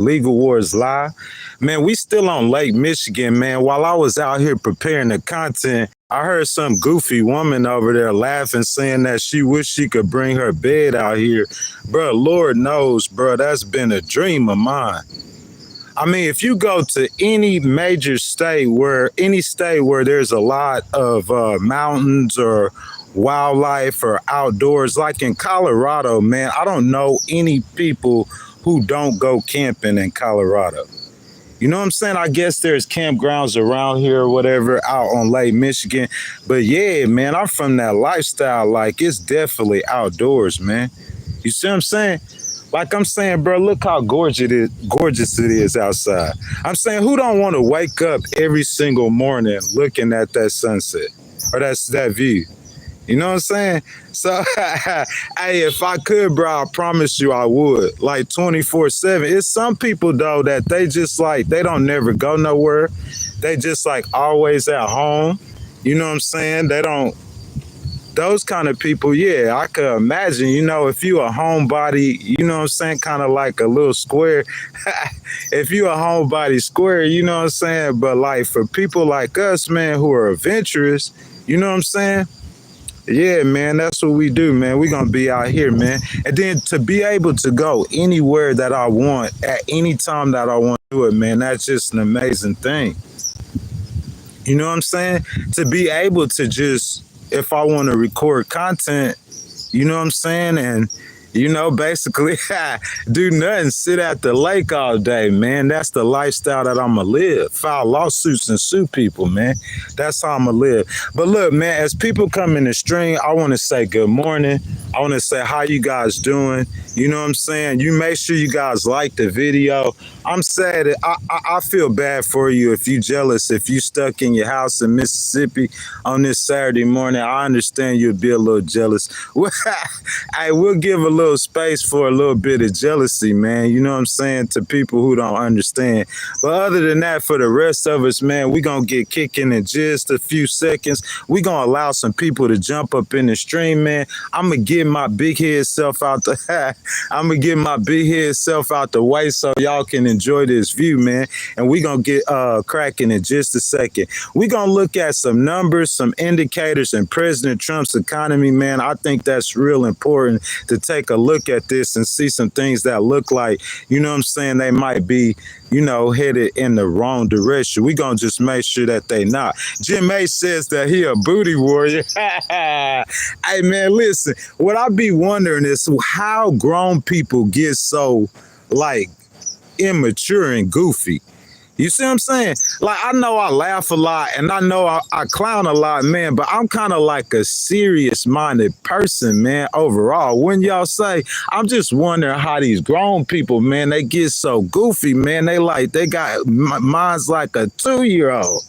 Legal Wars Live. Man, we still on Lake Michigan, man. While I was out here preparing the content, I heard some goofy woman over there laughing, saying that she wished she could bring her bed out here. Bro, Lord knows, bro, that's been a dream of mine. I mean, if you go to any major state where there's a lot of mountains or wildlife or outdoors, like in Colorado, man, I don't know any people who don't go camping in Colorado. You know what I'm saying? I guess there's campgrounds around here or whatever out on Lake Michigan. But yeah, man, I'm from that lifestyle. Like, it's definitely outdoors, man. You see what I'm saying? Like I'm saying, bro, look how gorgeous it is outside. I'm saying, who don't want to wake up every single morning looking at that sunset or that view? You know what I'm saying? So, hey, if I could, bro, I promise you I would. Like 24/7. It's some people, though, that they just like, they don't never go nowhere. They just like always at home. You know what I'm saying? They don't. Those kind of people, yeah, I could imagine, you know, if you a homebody, you know what I'm saying, kind of like a little square. If you a homebody square, you know what I'm saying? But like for people like us, man, who are adventurous, you know what I'm saying? Yeah, man, that's what we do, man. We're going to be out here, man. And then to be able to go anywhere that I want at any time that I want to do it, man, that's just an amazing thing. You know what I'm saying? To be able to just, if I want to record content, you know what I'm saying? And, you know, basically do nothing, sit at the lake all day, man. That's the lifestyle that I'm going to live. File lawsuits and sue people, man. That's how I'm going to live. But look, man, as people come in the stream, I want to say good morning. I want to say how you guys doing. You know what I'm saying? You make sure you guys like the video. I'm sad. I feel bad for you if you jealous, if you stuck in your house in Mississippi on this Saturday morning. I understand you'll be a little jealous. I will give a little space for a little bit of jealousy, man. You know what I'm saying? To people who don't understand. But other than that, for the rest of us, man, we're going to get kicking in just a few seconds. We're going to allow some people to jump up in the stream, man. I'm going to get my big head self out the way so y'all can enjoy this view, man. And we're going to get cracking in just a second. We're going to look at some numbers, some indicators in President Trump's economy, man. I think that's real important to take a look at this and see some things that look like, you know what I'm saying, they might be, you know, headed in the wrong direction. We're going to just make sure that they not. Jim A says that he a booty warrior. Hey, man, listen, what I be wondering is how grown people get so, like, immature and goofy. You see what I'm saying? Like, I know I laugh a lot and I know I clown a lot, man, but I'm kind of like a serious-minded person, man, overall. When y'all say, I'm just wondering how these grown people, man, they get so goofy, man. They got minds like a 2-year-old.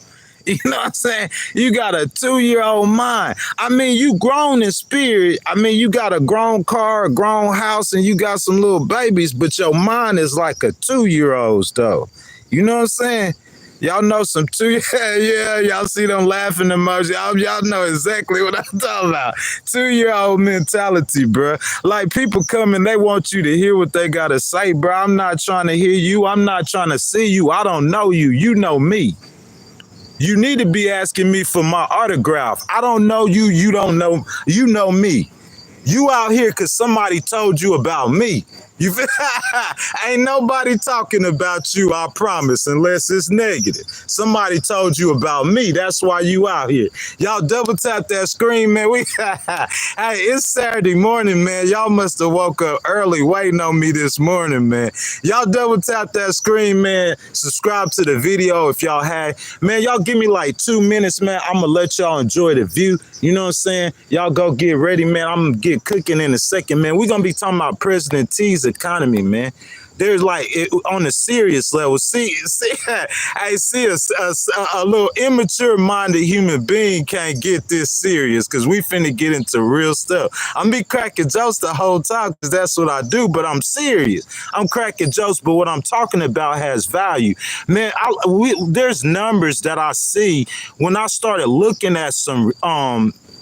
You know what I'm saying? You got a 2-year-old mind. I mean, you grown in spirit. I mean, you got a grown car, a grown house, and you got some little babies, but your mind is like a 2-year-old's, though. You know what I'm saying? Y'all know some yeah, y'all see them laughing emoji. Y'all know exactly what I'm talking about. 2-year-old mentality, bro. Like, people come and they want you to hear what they got to say, bro. I'm not trying to hear you. I'm not trying to see you. I don't know you. You know me. You need to be asking me for my autograph. I don't know you. You don't know. You know me. You out here because somebody told you about me. You ain't nobody talking about you, I promise, unless it's negative. Somebody told you about me. That's why you out here. Y'all double tap that screen, man. Hey, it's Saturday morning, man. Y'all must have woke up early waiting on me this morning, man. Y'all double tap that screen, man. Subscribe to the video if y'all had. Man, y'all give me like 2 minutes, man. I'm going to let y'all enjoy the view. You know what I'm saying? Y'all go get ready, man. I'm going to get cooking in a second, man. We're going to be talking about President T's economy, man. There's like, on a serious level, I see a little immature-minded human being can't get this serious because we finna get into real stuff. I'm be cracking jokes the whole time because that's what I do, but I'm serious. I'm cracking jokes, but what I'm talking about has value. Man, there's numbers that I see when I started looking at some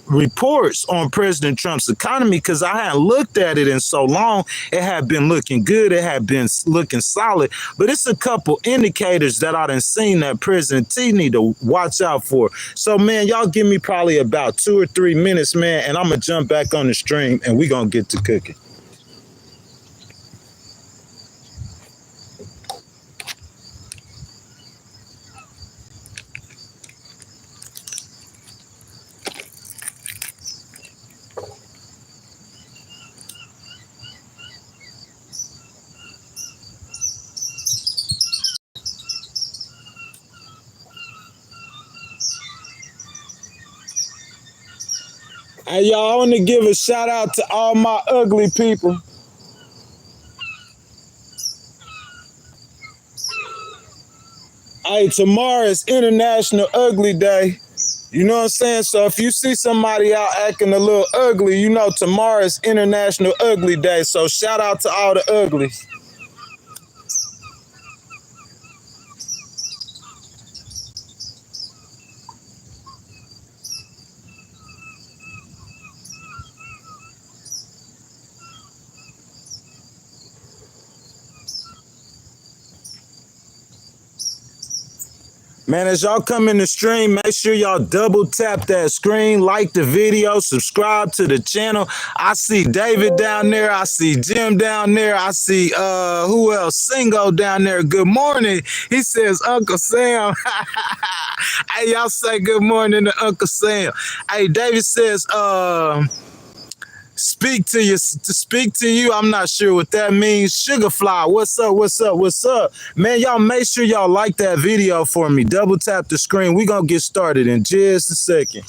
reports on President Trump's economy because I hadn't looked at it in so long. It had been looking good. It had been looking solid. But it's a couple indicators that I done seen that President T need to watch out for. So, man, y'all give me probably about 2 or 3 minutes, man, and I'm going to jump back on the stream and we going to get to cooking. Hey, y'all, I want to give a shout out to all my ugly people. Hey, tomorrow is International Ugly Day. You know what I'm saying? So if you see somebody out acting a little ugly, you know tomorrow is International Ugly Day. So shout out to all the uglies. Man, as y'all come in the stream, make sure y'all double tap that screen, like the video, subscribe to the channel. I see David down there. I see Jim down there. I see, who else? Singo down there. Good morning. He says, Uncle Sam. Hey, y'all say good morning to Uncle Sam. Hey, David says, speak to you. I'm not sure what that means. Sugarfly, what's up? What's up? Man, y'all make sure y'all like that video for me. Double tap the screen. We're going to get started in just a second.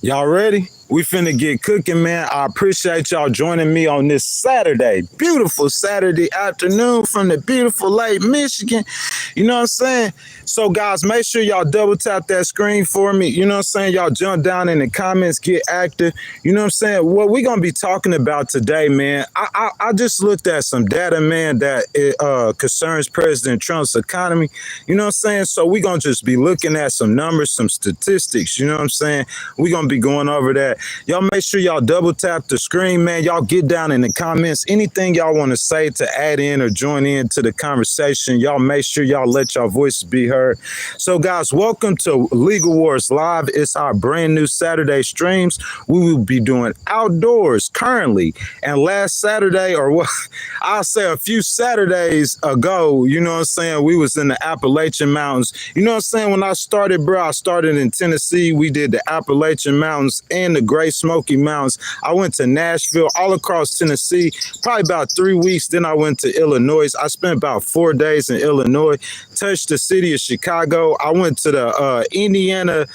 Y'all ready? We finna get cooking, man. I appreciate y'all joining me on this Saturday. Beautiful Saturday afternoon from the beautiful Lake Michigan. You know what I'm saying? So, guys, make sure y'all double tap that screen for me. You know what I'm saying? Y'all jump down in the comments, get active. You know what I'm saying? What we're going to be talking about today, man, I just looked at some data, man, that concerns President Trump's economy. You know what I'm saying? So we're going to just be looking at some numbers, some statistics. You know what I'm saying? We're going to be going over that. Y'all make sure y'all double tap the screen, man. Y'all get down in the comments. Anything y'all want to say to add in or join in to the conversation, y'all make sure y'all let your voices be heard. So, guys, welcome to Legal Wars Live. It's our brand new Saturday streams. We will be doing outdoors currently. And last Saturday, or what I'll say a few Saturdays ago, you know what I'm saying, we was in the Appalachian Mountains. You know what I'm saying? When I started, bro, I started in Tennessee. We did the Appalachian Mountains and the Great Smoky Mountains. I went to Nashville, all across Tennessee, probably about 3 weeks. Then I went to Illinois. I spent about 4 days in Illinois, touched the city of Chicago. I went to the Indiana,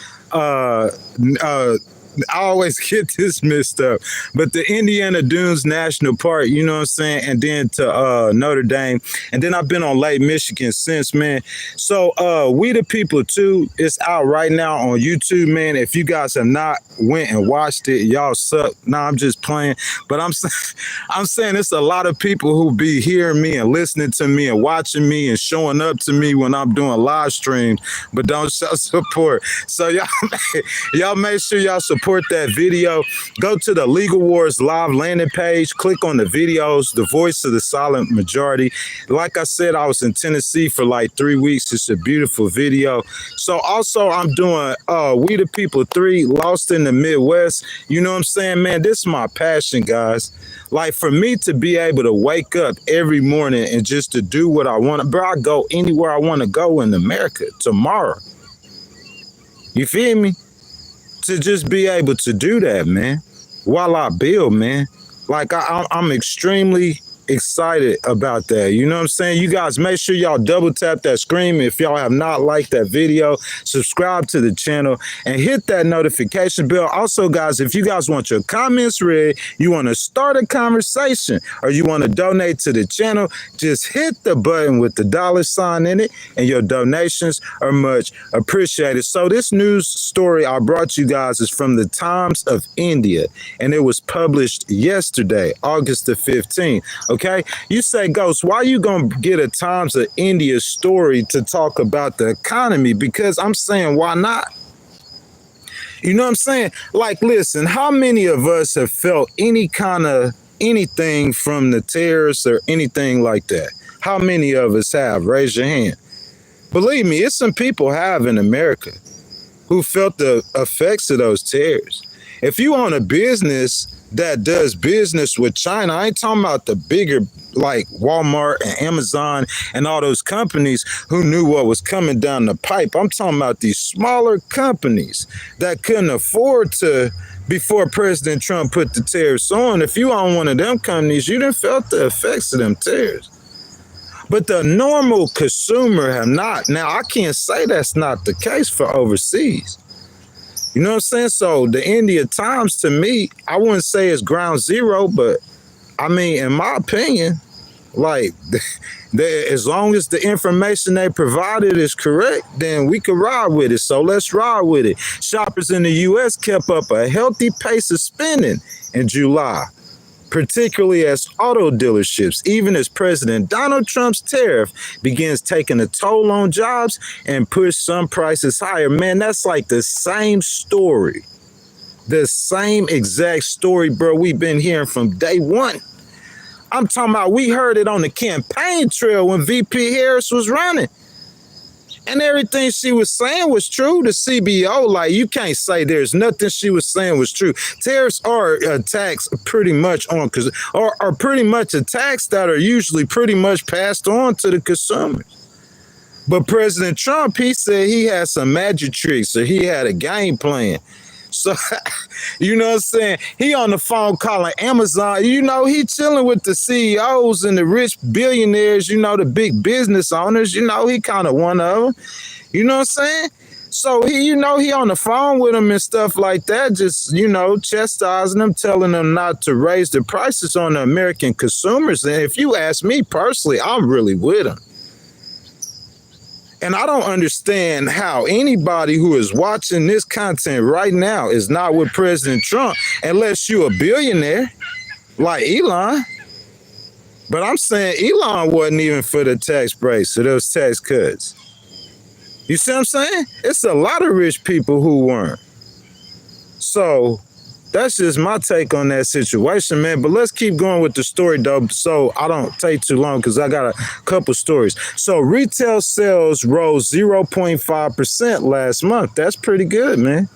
I always get this messed up, but the Indiana Dunes National Park, you know what I'm saying? And then to Notre Dame. And then I've been on Lake Michigan since, man. So We the People 2 is out right now on YouTube, man. If you guys have not went and watched it, y'all suck. Nah, I'm just playing. But I'm saying it's a lot of people who be hearing me and listening to me and watching me and showing up to me when I'm doing live streams, but don't show support. So y'all make sure y'all support support that video, go to the Legal Wars Live landing page, click on the videos, the voice of the silent majority. Like I said, I was in Tennessee for like 3 weeks. It's a beautiful video. So also I'm doing We the People 3, Lost in the Midwest. You know what I'm saying, man? This is my passion, guys. Like, for me to be able to wake up every morning and just to do what I want, bro, I go anywhere I want to go in America tomorrow. You feel me? To just be able to do that, man, while I build, man. Like, I'm extremely excited about that. You know what I'm saying? You guys, make sure y'all double tap that screen if y'all have not liked that video. Subscribe to the channel and hit that notification bell. Also, guys, if you guys want your comments read, you want to start a conversation, or you want to donate to the channel, just hit the button with the $sign in it, and your donations are much appreciated. So this news story I brought you guys is from the Times of India, and it was published yesterday, August the 15th. Okay, you say, Ghost, why you gonna get a Times of India story to talk about the economy? Because I'm saying, why not? You know what I'm saying? Like, listen, how many of us have felt any kind of anything from the terrorists or anything like that? How many of us have? Raise your hand. Believe me, it's some people have in America who felt the effects of those terrors. If you own a business that does business with China, I ain't talking about the bigger like Walmart and Amazon and all those companies who knew what was coming down the pipe. I'm talking about these smaller companies that couldn't afford to before President Trump put the tariffs on. If you own one of them companies, you done felt the effects of them tariffs. But the normal consumer have not. Now, I can't say that's not the case for overseas. You know what I'm saying? So the India Times, to me, I wouldn't say it's ground zero, but I mean, in my opinion, like, as long as the information they provided is correct, then we can ride with it. So let's ride with it. Shoppers in the U.S. kept up a healthy pace of spending in July, particularly as auto dealerships, even as President Donald Trump's tariff begins taking a toll on jobs and push some prices higher. Man, that's like the same story. The same exact story, bro, we've been hearing from day one. I'm talking about, we heard it on the campaign trail when VP Harris was running. And everything she was saying was true. The CBO, like, you can't say there's nothing she was saying was true. Tariffs are a tax pretty much on, are pretty much a tax that are usually pretty much passed on to the consumers. But President Trump, he said he had some magic tricks, or he had a game plan. So, you know what I'm saying? He on the phone calling Amazon. You know, he chilling with the CEOs and the rich billionaires, you know, the big business owners. You know, he kind of one of them. You know what I'm saying? So, he on the phone with them and stuff like that, just, you know, chastising them, telling them not to raise the prices on the American consumers. And if you ask me personally, I'm really with him. And I don't understand how anybody who is watching this content right now is not with President Trump, unless you're a billionaire like Elon. But I'm saying Elon wasn't even for the tax breaks or those tax cuts. You see what I'm saying? It's a lot of rich people who weren't. So that's just my take on that situation, man. But let's keep going with the story, though, so I don't take too long, because I got a couple stories. So retail sales rose 0.5% last month. That's pretty good, man.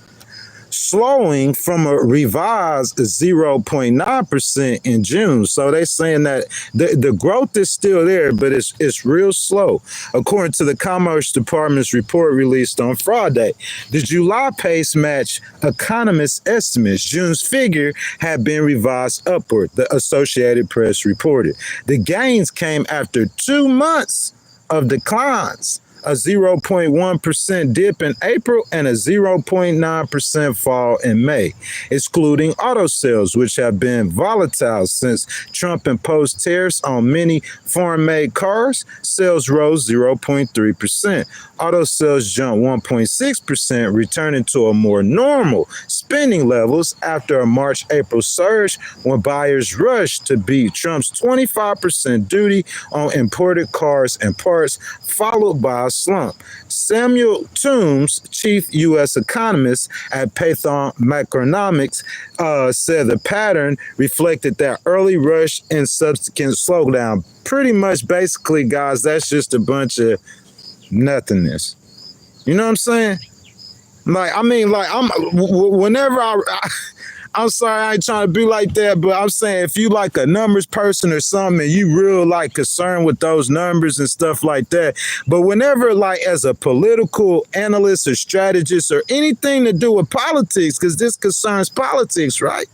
Slowing from a revised 0.9% in June. So they're saying that the growth is still there, but it's real slow. According to the Commerce Department's report released on Friday, the July pace matched economists' estimates. June's figure had been revised upward, the Associated Press reported. The gains came after 2 months of declines, a 0.1% dip in April and a 0.9% fall in May, excluding auto sales, which have been volatile since Trump imposed tariffs on many foreign-made cars. Sales rose 0.3%. Auto sales jumped 1.6%, returning to a more normal spending levels after a March-April surge when buyers rushed to beat Trump's 25% duty on imported cars and parts, followed by a slump. Samuel Toombs, chief U.S. economist at Python Macroeconomics, said the pattern reflected that early rush and subsequent slowdown. Pretty much, basically, guys, that's just a bunch of nothingness. You know what I'm saying? Like, I mean, like, whenever I'm sorry, I ain't trying to be like that, but I'm saying if you like a numbers person or something and you real like concerned with those numbers and stuff like that, but whenever like as a political analyst or strategist or anything to do with politics, because this concerns politics, right?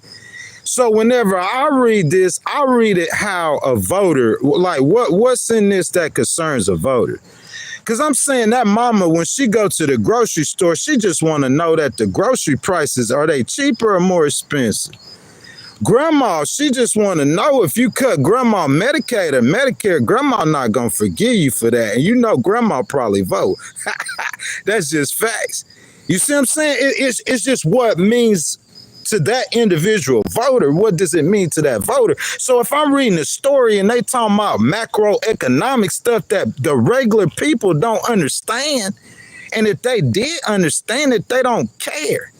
So whenever I read this, I read it how a voter, like what's in this that concerns a voter? Because I'm saying that mama, when she go to the grocery store, she just want to know that the grocery prices, are they cheaper or more expensive? Grandma, she just want to know if you cut grandma Medicaid or Medicare, grandma not going to forgive you for that. And you know grandma probably vote. That's just facts. You see what I'm saying? It's just what means to that individual voter. What does it mean to that voter? So if I'm reading a story and they talking about macroeconomic stuff that the regular people don't understand, and if they did understand it, they don't care.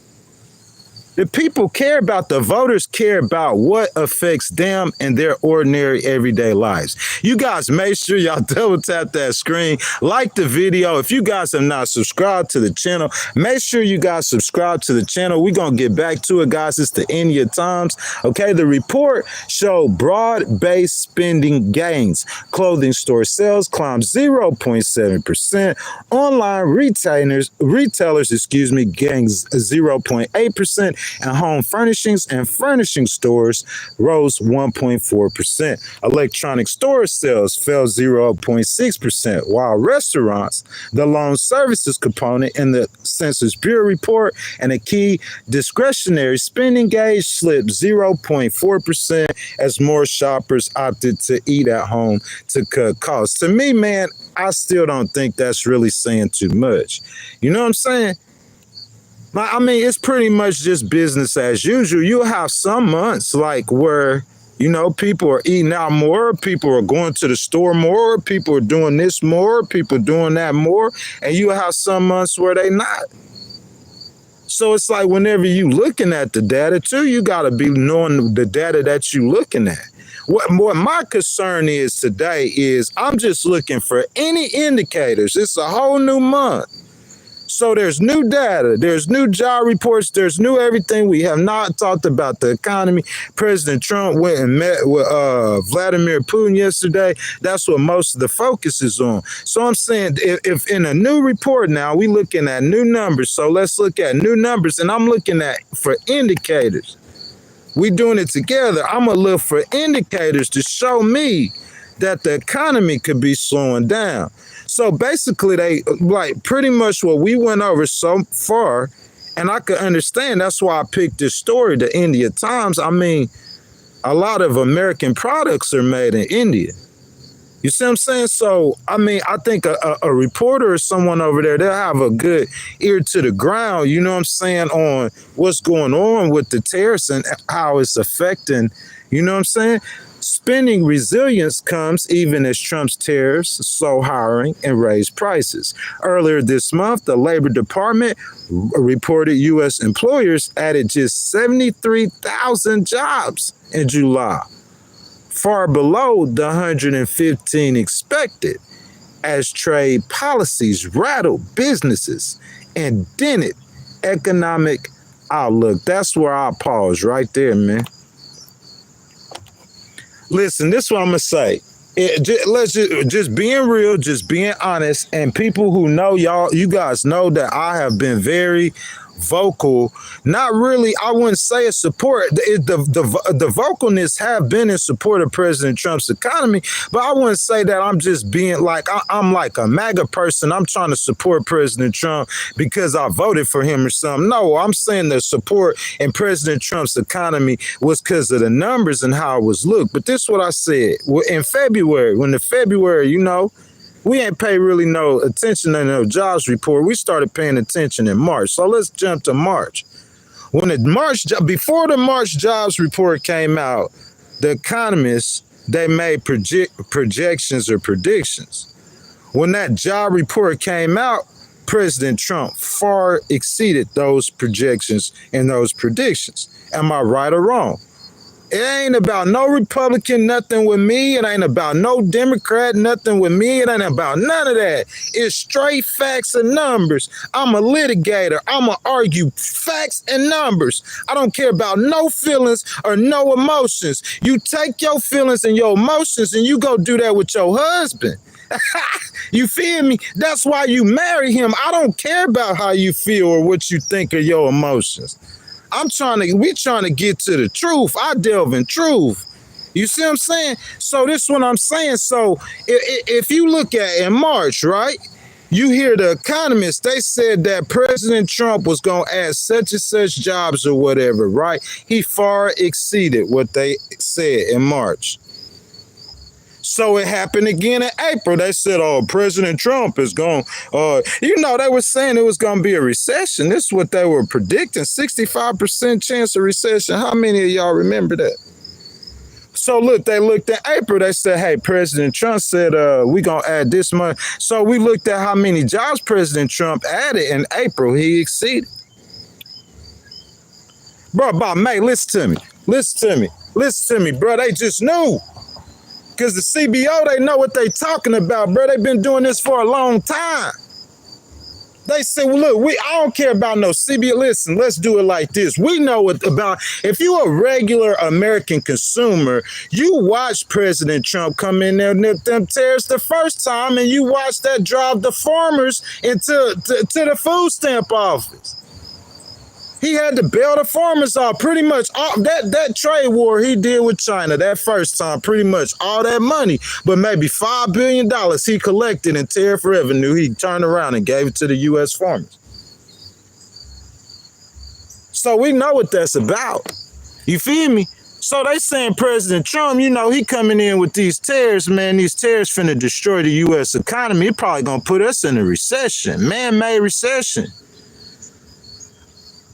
The people care about, the voters care about what affects them and their ordinary everyday lives. You guys make sure y'all double tap that screen, like the video. If you guys have not subscribed to the channel, make sure you guys subscribe to the channel. We're going to get back to it, guys. It's the India Times. Okay, the report showed broad-based spending gains. Clothing store sales climbed 0.7%. Online retailers, gained 0.8%. And home furnishings and furnishing stores rose 1.4%. Electronic store sales fell 0.6%, while restaurants, the loan services component in the Census Bureau report, and a key discretionary spending gauge slipped 0.4% as more shoppers opted to eat at home to cut costs. To me, man, I still don't think that's really saying too much. You know what I'm saying? I mean, it's pretty much just business as usual. You'll have some months like where, you know, people are eating out more, people are going to the store more, people are doing this more, people doing that more, and you have some months where they not. So it's like whenever you looking at the data too, you got to be knowing the data that you looking at. What my concern is today is I'm just looking for any indicators. It's a whole new month. So there's new data, there's new job reports, there's new everything. We have not talked about the economy. President Trump went and met with Vladimir Putin yesterday. That's what most of the focus is on. So I'm saying if in a new report now, we looking at new numbers. So let's look at new numbers, and I'm looking at for indicators. We doing it together. I'm going to look for indicators to show me that the economy could be slowing down. So basically, they like pretty much what we went over so far, and I could understand. That's why I picked this story, the India Times. I mean, a lot of American products are made in India. You see what I'm saying? So, I mean, I think a reporter or someone over there, they'll have a good ear to the ground, you know what I'm saying, on what's going on with the tariffs and how it's affecting, you know what I'm saying? Spending resilience comes even as Trump's tariffs slow hiring and raise prices. Earlier this month, the Labor Department reported U.S. employers added just 73,000 jobs in July, far below the 115 expected, as trade policies rattled businesses and dented economic outlook. That's where I pause right there, man. Listen, this is what I'm going to say. Let's just being real, just being honest, and people who know you guys know that I have been very vocal. Not really, I wouldn't say a support. The vocalness have been in support of President Trump's economy, but I wouldn't say that I'm just being like, I'm like a MAGA person. I'm trying to support President Trump because I voted for him or something. No, I'm saying the support in President Trump's economy was because of the numbers and how it was looked. But this is what I said. In February, you know, we ain't pay really no attention to no jobs report. We started paying attention in March. So let's jump to March. Before the March jobs report came out, the economists, they made projections or predictions. When that job report came out, President Trump far exceeded those projections and those predictions. Am I right or wrong? It ain't about no Republican, nothing with me. It ain't about no Democrat, nothing with me. It ain't about none of that. It's straight facts and numbers. I'm a litigator. I'm going to argue facts and numbers. I don't care about no feelings or no emotions. You take your feelings and your emotions and you go do that with your husband. You feel me? That's why you marry him. I don't care about how you feel or what you think of your emotions. We trying to get to the truth. I delve in truth. You see what I'm saying? So this is what I'm saying. So if you look at in March, right? You hear the economists, they said that President Trump was going to add such and such jobs or whatever, right? He far exceeded what they said in March. So it happened again in April. They said, oh, President Trump is going, they were saying it was going to be a recession. This is what they were predicting, 65% chance of recession. How many of y'all remember that? So look, they looked at April. They said, hey, President Trump said, we're going to add this much. So we looked at how many jobs President Trump added in April. He exceeded. Bro, by May, listen to me, bro. They just knew. Because the CBO, they know what they talking about, bro. They've been doing this for a long time. They said, well, look, I don't care about no CBO. Listen, let's do it like this. We know what about, if you're a regular American consumer, you watch President Trump come in there and nip them tariffs the first time, and you watch that drive the farmers into to the food stamp office. He had to bail the farmers out pretty much. All that trade war he did with China that first time, pretty much all that money, but maybe $5 billion he collected in tariff revenue, he turned around and gave it to the U.S. farmers. So we know what that's about. You feel me? So they saying President Trump, he coming in with these tariffs, man. These tariffs finna destroy the U.S. economy. It probably gonna put us in a recession, man-made recession.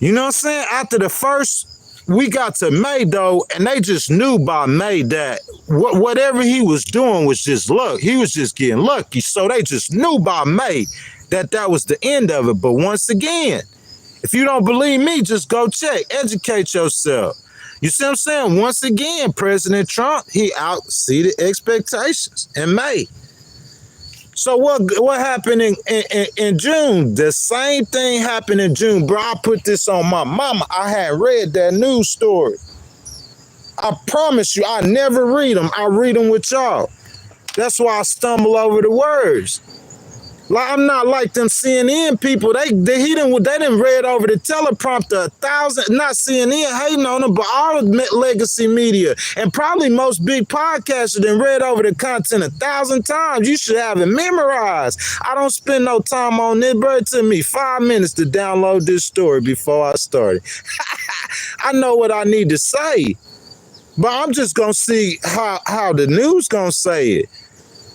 You know what I'm saying? After the first, we got to May, though, and they just knew by May that whatever he was doing was just luck. He was just getting lucky. So they just knew by May that was the end of it. But once again, if you don't believe me, just go check. Educate yourself. You see what I'm saying? Once again, President Trump, he exceeded expectations in May. So what happened in June? The same thing happened in June, bro. I put this on my mama. I had read that news story. I promise you, I never read them. I read them with y'all. That's why I stumble over the words. Like, I'm not like them CNN people. They didn't read over the teleprompter 1,000. Not CNN hating on them, but all the legacy media and probably most big podcasters done read over the content 1,000 times. You should have it memorized. I don't spend no time on it, bro. It took me 5 minutes to download this story before I started. I know what I need to say, but I'm just gonna see how the news gonna say it.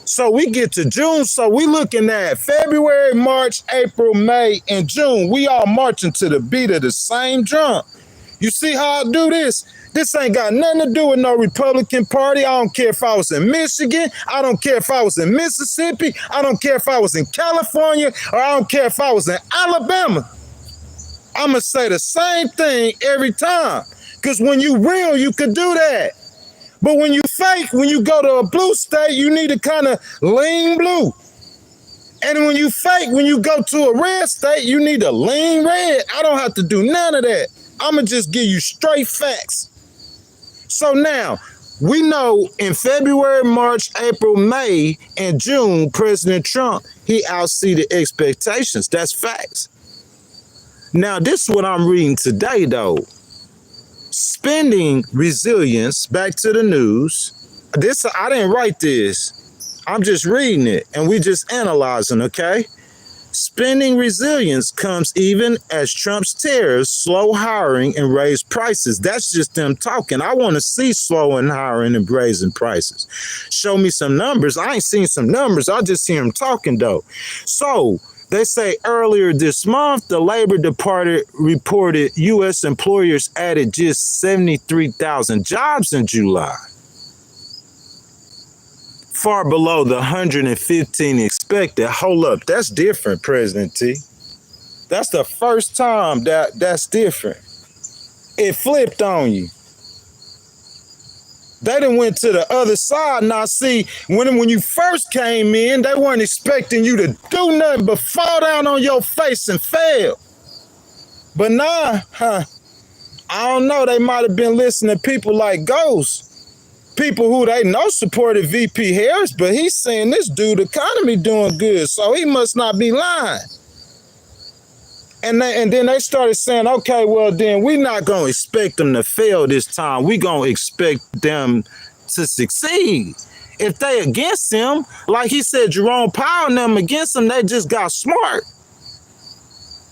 So we get to June, so we looking at February, March, April, May, and June. We all marching to the beat of the same drum. You see how I do this? This ain't got nothing to do with no Republican Party. I don't care if I was in Michigan. I don't care if I was in Mississippi. I don't care if I was in California, or I don't care if I was in Alabama. I'm going to say the same thing every time. Because when you real, you could do that. But when you fake, when you go to a blue state, you need to kind of lean blue. And when you fake, when you go to a red state, you need to lean red. I don't have to do none of that. I'm going to just give you straight facts. So now, we know in February, March, April, May, and June, President Trump, he exceeded expectations. That's facts. Now, this is what I'm reading today, though. Spending resilience, back to the news. I didn't write this. I'm just reading it, and we just analyzing, okay? Spending resilience comes even as Trump's tariffs slow hiring and raise prices. That's just them talking. I want to see slowing hiring and raising prices. Show me some numbers. I ain't seen some numbers. I just hear them talking, though. So they say earlier this month, the Labor Department reported U.S. employers added just 73,000 jobs in July. Far below the 115 expected. Hold up, that's different, President T. That's the first time that's different. It flipped on you. They done went to the other side. Now, see, when you first came in, they weren't expecting you to do nothing but fall down on your face and fail. But now, I don't know. They might have been listening to people like Ghost, people who they know supported VP Harris, but he's saying this dude economy doing good, so he must not be lying. And then they started saying, okay, well, then we're not going to expect them to fail this time. We're going to expect them to succeed. If they against him, like he said, Jerome Powell and them against him, they just got smart.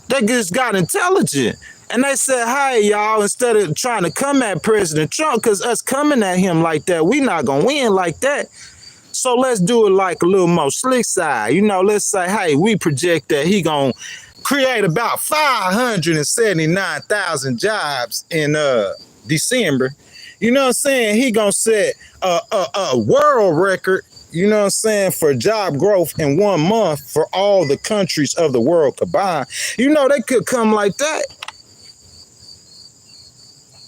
They just got intelligent. And they said, hey, y'all, instead of trying to come at President Trump, because us coming at him like that, we not going to win like that. So let's do it like a little more slick side. You know, let's say, hey, we project that he going to create about 579,000 jobs in December. You know what I'm saying? He gonna set a world record, you know what I'm saying, for job growth in 1 month for all the countries of the world combined. You know, they could come like that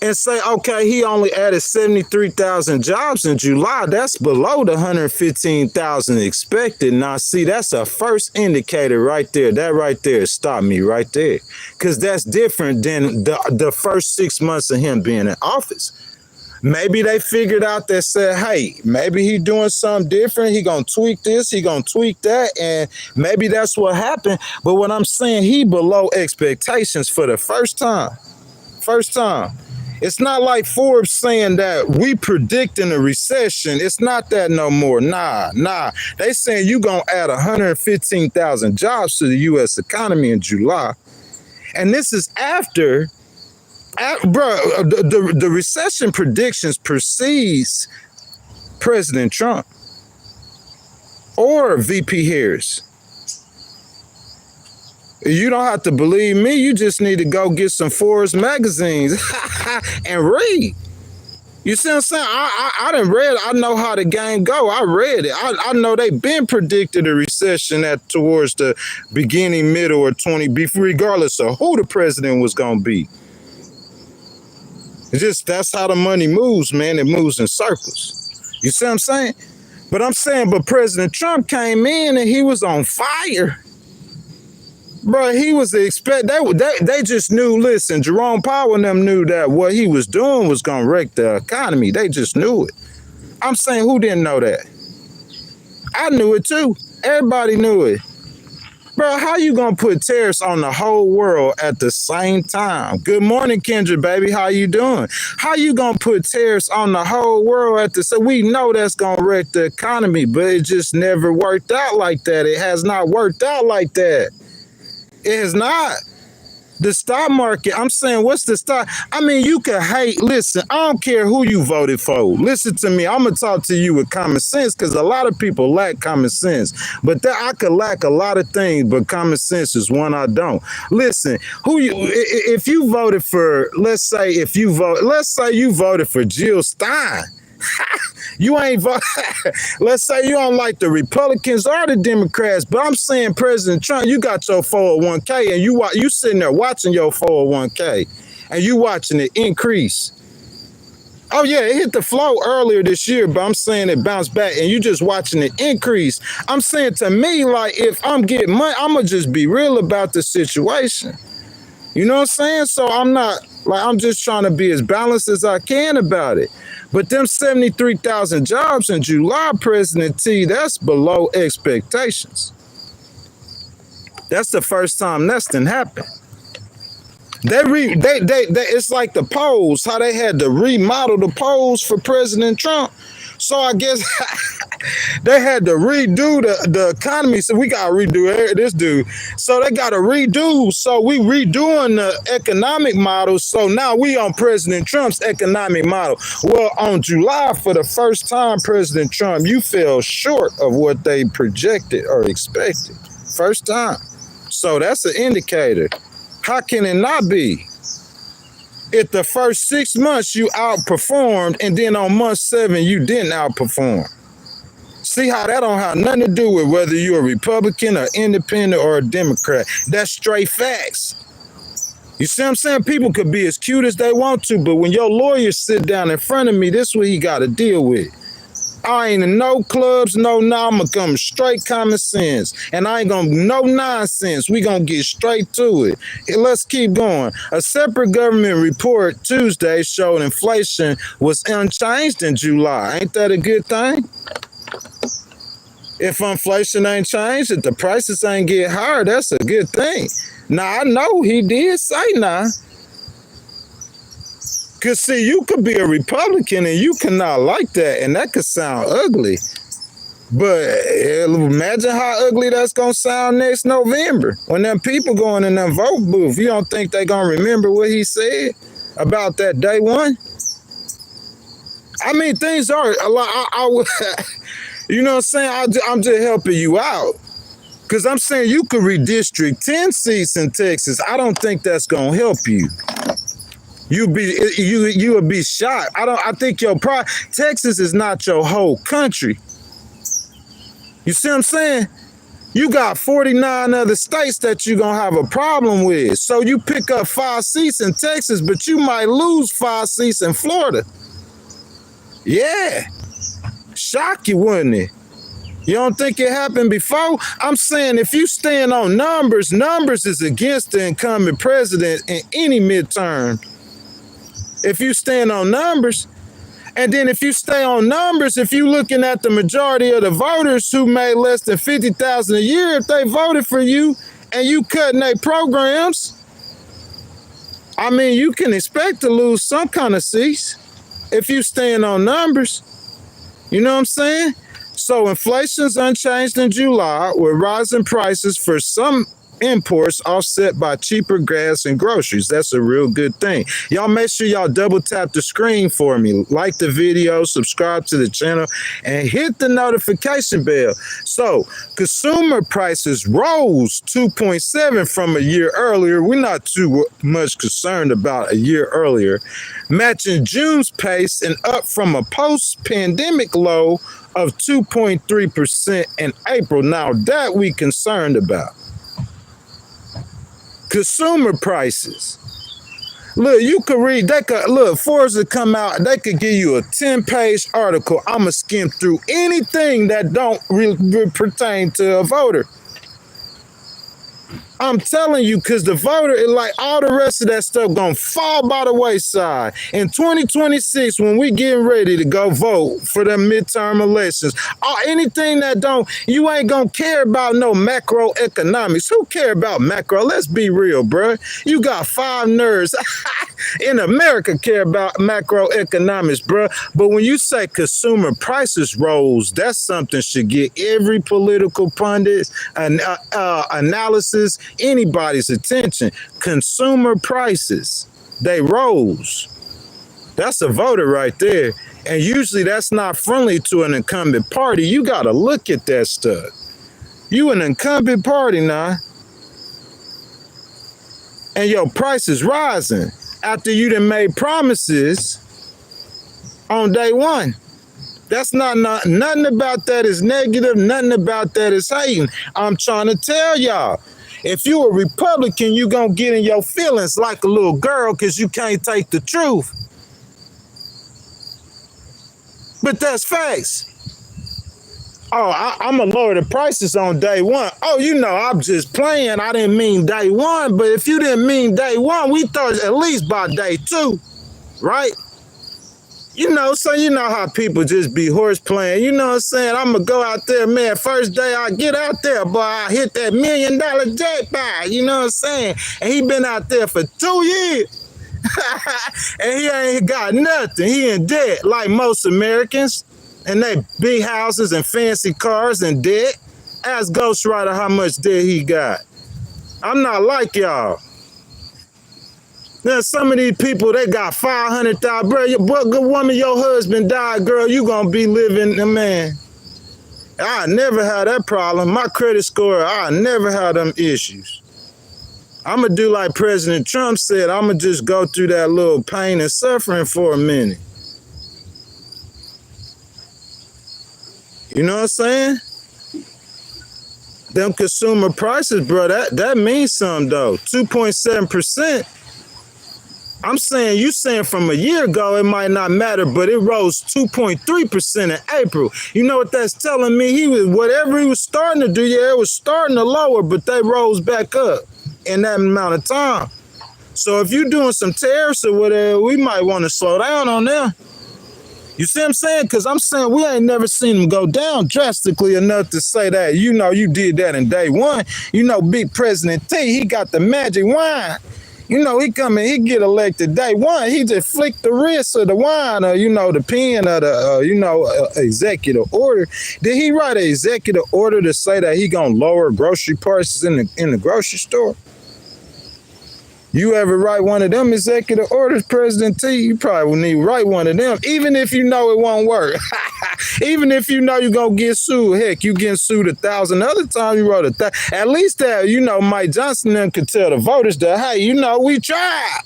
and say, okay, he only added 73,000 jobs in July. That's below the 115,000 expected. Now, see, that's a first indicator right there. That right there stopped me right there. Because that's different than the first 6 months of him being in office. Maybe they figured out that said, hey, maybe he doing something different. He going to tweak this. He going to tweak that. And maybe that's what happened. But what I'm saying, he below expectations for the first time. First time. It's not like Forbes saying that we predicting a recession. It's not that no more. Nah. They saying you going to add 115,000 jobs to the U.S. economy in July. And this is after the recession predictions precedes President Trump or VP Harris. You don't have to believe me. You just need to go get some Forbes magazines and read. You see what I'm saying? I done read it. I know how the game go. I read it. I know they've been predicted a recession towards the beginning, middle, or 20, regardless of who the president was going to be. It's just, that's how the money moves, man. It moves in circles. You see what I'm saying? But I'm saying, but President Trump came in and he was on fire. Bro, he was they just knew, listen, Jerome Powell and them knew that what he was doing was going to wreck the economy. They just knew it. I'm saying, who didn't know that? I knew it too. Everybody knew it. Bro, how you going to put tariffs on the whole world at the same time? Good morning, Kendra, baby. How you doing? How you going to put tariffs on the whole world at the same? We know that's going to wreck the economy, but it just never worked out like that. It has not worked out like that. It is not. The stock market, I'm saying, what's the stock? I mean, you can hate. Listen, I don't care who you voted for. Listen to me. I'm going to talk to you with common sense because a lot of people lack common sense. But I could lack a lot of things, but common sense is one I don't. Listen, if you voted for, let's say you voted for Jill Stein. You ain't vote. Let's say you don't like the Republicans or the Democrats, but I'm saying President Trump, you got your 401k and you sitting there watching your 401k and you watching it increase. Oh yeah, it hit the flow earlier this year, but I'm saying it bounced back and you just watching it increase. I'm saying, to me, like, if I'm getting money, I'm gonna just be real about the situation. You know what I'm saying? So I'm just trying to be as balanced as I can about it. But them 73,000 jobs in July, President T, that's below expectations. That's the first time that's done happened. It's like the polls, how they had to remodel the polls for President Trump. So I guess they had to redo the economy. So we got to redo this dude. So they got to redo. So we redoing the economic model. So now we on President Trump's economic model. Well, on July, for the first time, President Trump, you fell short of what they projected or expected. First time. So that's an indicator. How can it not be? If the first 6 months you outperformed and then on month 7 you didn't outperform. See how that don't have nothing to do with whether you're a Republican or independent or a Democrat. That's straight facts. You see what I'm saying? People could be as cute as they want to, but when your lawyer sit down in front of me, this is what he got to deal with. I ain't in no clubs, no, I'm gonna come straight common sense. And I ain't gonna no nonsense. We gonna get straight to it. Let's keep going. A separate government report Tuesday showed inflation was unchanged in July. Ain't that a good thing? If inflation ain't changed, if the prices ain't get higher, that's a good thing. Now, I know he did say now. Because, see, you could be a Republican and you cannot like that, and that could sound ugly. But imagine how ugly that's going to sound next November when them people going in them vote booth. You don't think they going to remember what he said about that day one? I mean, things are a lot. You know what I'm saying? I'm just helping you out. Because I'm saying you could redistrict 10 seats in Texas. I don't think that's going to help you. You would be shocked. I think Texas is not your whole country. You see what I'm saying? You got 49 other states that you're going to have a problem with. So you pick up 5 seats in Texas, but you might lose 5 seats in Florida. Yeah. Shock you, wouldn't it? You don't think it happened before? I'm saying if you stand on numbers is against the incumbent president in any midterm. If you stand on numbers, and then if you stay on numbers, if you're looking at the majority of the voters who made less than $50,000 a year, if they voted for you and you cutting their programs, I mean, you can expect to lose some kind of seats if you stand on numbers. You know what I'm saying? So inflation's unchanged in July with rising prices for some imports offset by cheaper gas and groceries. That's a real good thing. Y'all make sure y'all double tap the screen for me. Like the video, subscribe to the channel, and hit the notification bell. So consumer prices rose 2.7 from a year earlier. We're not too much concerned about a year earlier, matching June's pace and up from a post-pandemic low of 2.3% in April. Now that we concerned about. Consumer prices. Look, you could read, Forbes would come out, they could give you a 10-page article. I'ma skim through anything that don't really pertain to a voter. I'm telling you, because the voter, like all the rest of that stuff, gonna fall by the wayside. In 2026, when we getting ready to go vote for the midterm elections, anything that you ain't gonna care about no macroeconomics. Who care about macro? Let's be real, bro. You got 5 nerds in America care about macroeconomics, bro. But when you say consumer prices rose, that's something should get every political pundit and analysis, anybody's attention. Consumer prices, they rose. That's a voter right there. And usually that's not friendly to an incumbent party. You got to look at that stuff. You an incumbent party now, and your price is rising after you done made promises on day one. That's nothing about that is negative. Nothing about that is hating. I'm trying to tell y'all. If you a Republican, you gonna get in your feelings like a little girl because you can't take the truth. But that's facts. Oh, I'm gonna lower the prices on day one. Oh, you know, I'm just playing. I didn't mean day one. But if you didn't mean day one, we thought at least by day 2, right? You know, so you know how people just be horse playing. You know what I'm saying? I'm going to go out there, man. First day I get out there, boy, I hit that $1 million jackpot. You know what I'm saying? And he been out there for 2 years. And he ain't got nothing. He in debt like most Americans. And they big houses and fancy cars and debt. Ask Ghostwriter how much debt he got. I'm not like y'all. Now, some of these people, they got $500,000. Bro, good woman, your husband died, girl. You gonna be living, man. I never had that problem. My credit score, I never had them issues. I'm gonna do like President Trump said. I'm gonna just go through that little pain and suffering for a minute. You know what I'm saying? Them consumer prices, bro, that means something though. 2.7%. I'm saying, you saying from a year ago it might not matter, but it rose 2.3% in April. You know what that's telling me? He was, whatever he was starting to do, yeah, it was starting to lower, but they rose back up in that amount of time. So if you're doing some tariffs or whatever, we might want to slow down on them. You see what I'm saying? Because I'm saying we ain't never seen them go down drastically enough to say that, you know, you did that in day one. You know, big President T, he got the magic wand. You know, he come in, he get elected day one. He just flick the wrist of the wine or, you know, the pen of the, executive order. Did he write an executive order to say that he going to lower grocery prices in the grocery store? You ever write one of them executive orders, President T? You probably will need to write one of them, even if you know it won't work. Even if you know you're going to get sued. Heck, you getting sued 1,000 other times. You wrote at least that, you know, Mike Johnson then could tell the voters that, hey, you know, we tried.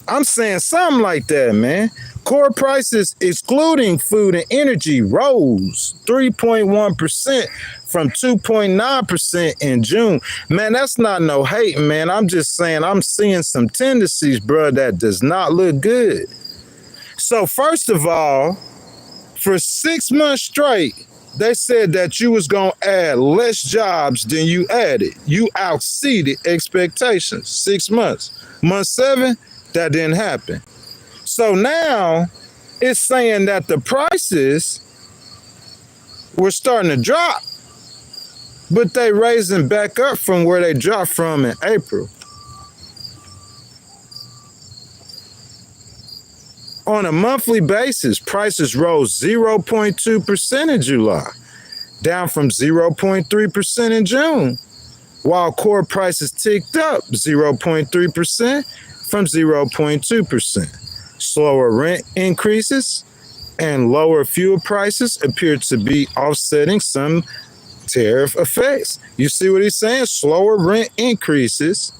I'm saying something like that, man. Core prices, excluding food and energy, rose 3.1% from 2.9% in June. Man, that's not no hate, man. I'm just saying I'm seeing some tendencies, bro, that does not look good. So first of all, for 6 months straight, they said that you was going to add less jobs than you added. You exceeded expectations. 6 months. Month 7, that didn't happen. So now it's saying that the prices were starting to drop, but they raising back up from where they dropped from in April. On a monthly basis, prices rose 0.2% in July, down from 0.3% in June, while core prices ticked up 0.3% from 0.2%. Slower rent increases and lower fuel prices appear to be offsetting some tariff effects. You see what he's saying? Slower rent increases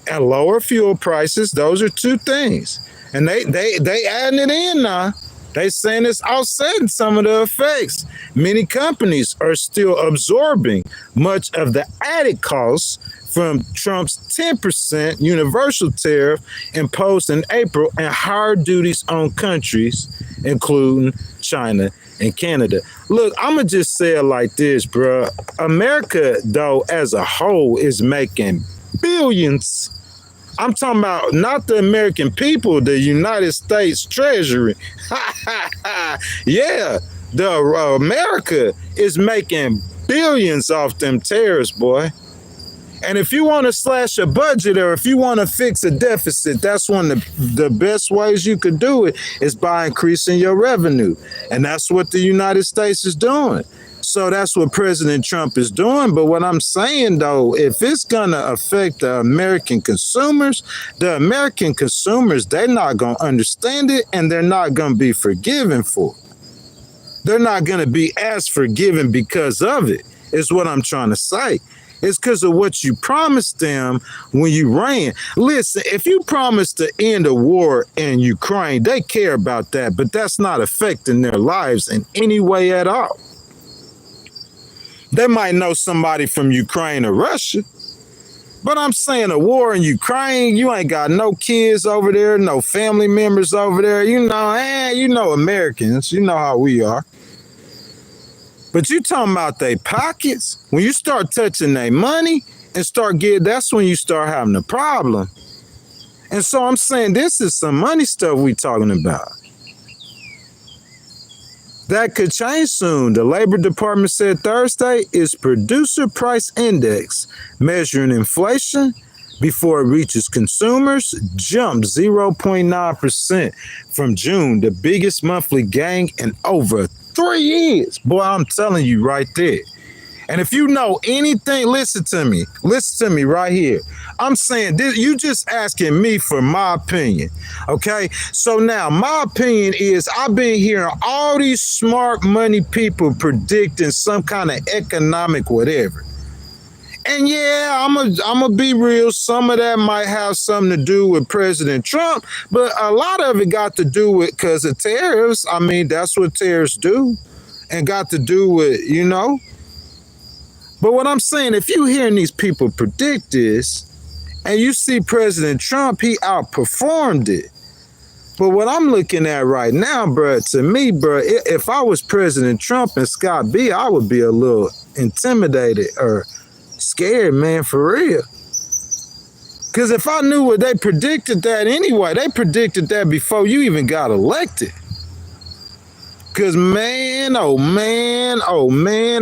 and lower fuel prices. Those are two things. And they adding it in now. They saying it's offsetting some of the effects. Many companies are still absorbing much of the added costs from Trump's 10% universal tariff imposed in April and higher duties on countries, including China and Canada. Look, I'm going to just say it like this, bro. America, though, as a whole, is making billions. I'm talking about not the American people, the United States Treasury. Yeah, America is making billions off them tariffs, boy. And if you want to slash a budget or if you want to fix a deficit, that's one of the best ways you could do it is by increasing your revenue. And that's what the United States is doing. So that's what President Trump is doing. But what I'm saying, though, if it's going to affect the American consumers, they're not going to understand it and they're not going to be forgiven for it. They're not going to be as forgiven because of it, is what I'm trying to say. It's because of what you promised them when you ran. Listen, if you promised to end a war in Ukraine, they care about that, but that's not affecting their lives in any way at all. They might know somebody from Ukraine or Russia, but I'm saying a war in Ukraine, you ain't got no kids over there, no family members over there. You know Americans, you know how we are. But you talking about their pockets, when you start touching their money and that's when you start having a problem. And so I'm saying this is some money stuff we talking about. That could change soon. The Labor Department said Thursday its producer price index measuring inflation before it reaches consumers jumped 0.9% from June, the biggest monthly gain in over 3 years. Boy, I'm telling you right there. And if you know anything, listen to me right here. I'm saying this, you just asking me for my opinion. Okay. So now my opinion is I've been hearing all these smart money people predicting some kind of economic whatever. And yeah, I'm a be real. Some of that might have something to do with President Trump, but a lot of it got to do with because of tariffs. I mean, that's what tariffs do, and got to do with But what I'm saying, if you hearing these people predict this, and you see President Trump, he outperformed it. But what I'm looking at right now, bro, to me, bro, if I was President Trump and Scott B, I would be a little intimidated or scared, man, for real. Because if I knew what they predicted that anyway, they predicted that before you even got elected. Because man, oh man,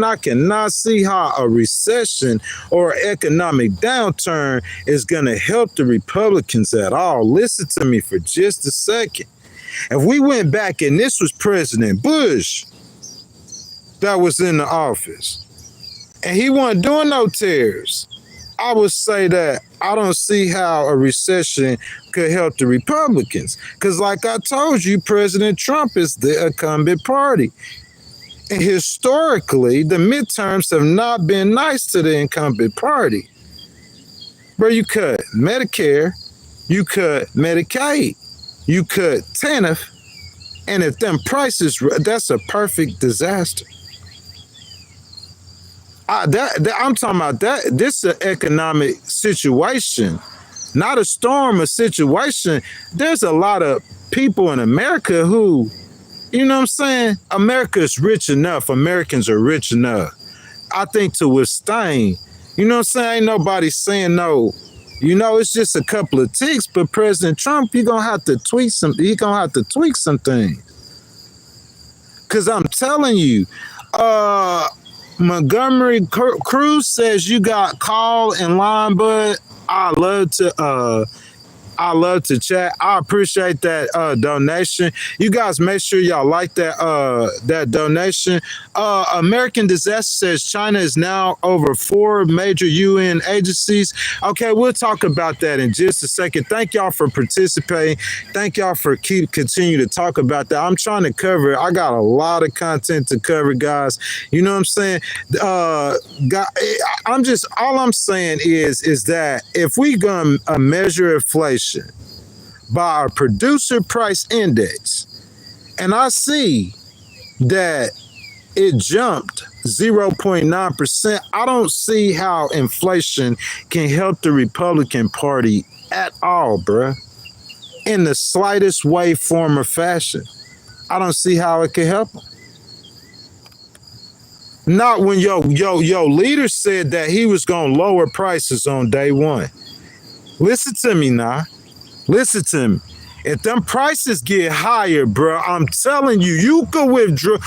I cannot see how a recession or economic downturn is going to help the Republicans at all. Listen to me for just a second. If we went back and this was President Bush that was in the office, and he wasn't doing no tariffs, I would say that I don't see how a recession could help the Republicans. Because like I told you, President Trump is the incumbent party. And historically, the midterms have not been nice to the incumbent party. Bro, you cut Medicare, you cut Medicaid, you cut TANF, and if them prices, that's a perfect disaster. I'm talking about that. This is an economic situation, not a storm, a situation. There's a lot of people in America who, you know what I'm saying? America is rich enough. Americans are rich enough, I think, to withstand. You know what I'm saying? Ain't nobody saying no. You know, it's just a couple of ticks, but President Trump, he's going to have to tweak some things. Because I'm telling you, Montgomery Cruz says you got call in line, bud. I love to chat. I appreciate that donation. You guys make sure y'all like that donation. American Disaster says China is now over 4 major UN agencies. Okay, we'll talk about that in just a second. Thank y'all for participating. Thank y'all for continue to talk about that. I'm trying to cover it. I got a lot of content to cover, guys. You know what I'm saying? All I'm saying is that if we gonna measure inflation by our producer price index, and I see that it jumped 0.9%, I don't see how inflation can help the Republican Party at all, bruh, in the slightest way, form, or fashion. I don't see how it can help them. Not when your leader said that he was going to lower prices on day one. Listen to me now. Listen to me. If them prices get higher, bro, I'm telling you, you could redraw